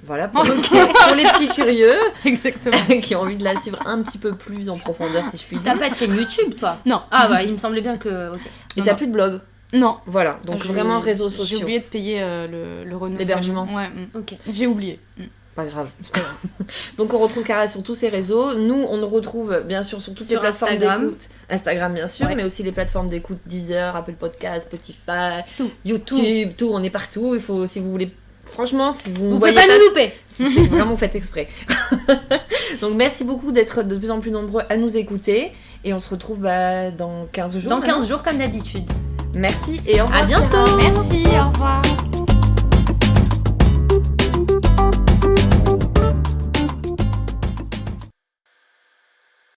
Voilà, pour les petits curieux Exactement. qui ont envie de la suivre un petit peu plus en profondeur, si je puis T'as dire. pas de chaîne YouTube, toi? Non. Ah bah, il me semblait bien que... Ok. Et Non, t'as non. plus de blog. Non. Voilà, donc J'ai- vraiment réseaux J'ai sociaux. oublié de payer le renouvellement. L'hébergement. Ouais, Ok. j'ai oublié. Pas grave. Donc on retrouve Chiara sur tous ces réseaux. Nous, on nous retrouve bien sûr sur toutes Sur les plateformes Instagram. d'écoute. Instagram bien sûr, Ouais. mais aussi les plateformes d'écoute Deezer, Apple Podcast, Spotify, Tout. YouTube, tout. On est partout. Il faut, si vous voulez, franchement, si vous ne Vous pouvez voyez pas nous louper. si c'est vraiment fait exprès. Donc merci beaucoup d'être de plus en plus nombreux à nous écouter et on se retrouve dans 15 jours. Dans maintenant. 15 jours, comme d'habitude. Merci et au revoir. À bientôt. Chiara. Merci, au revoir.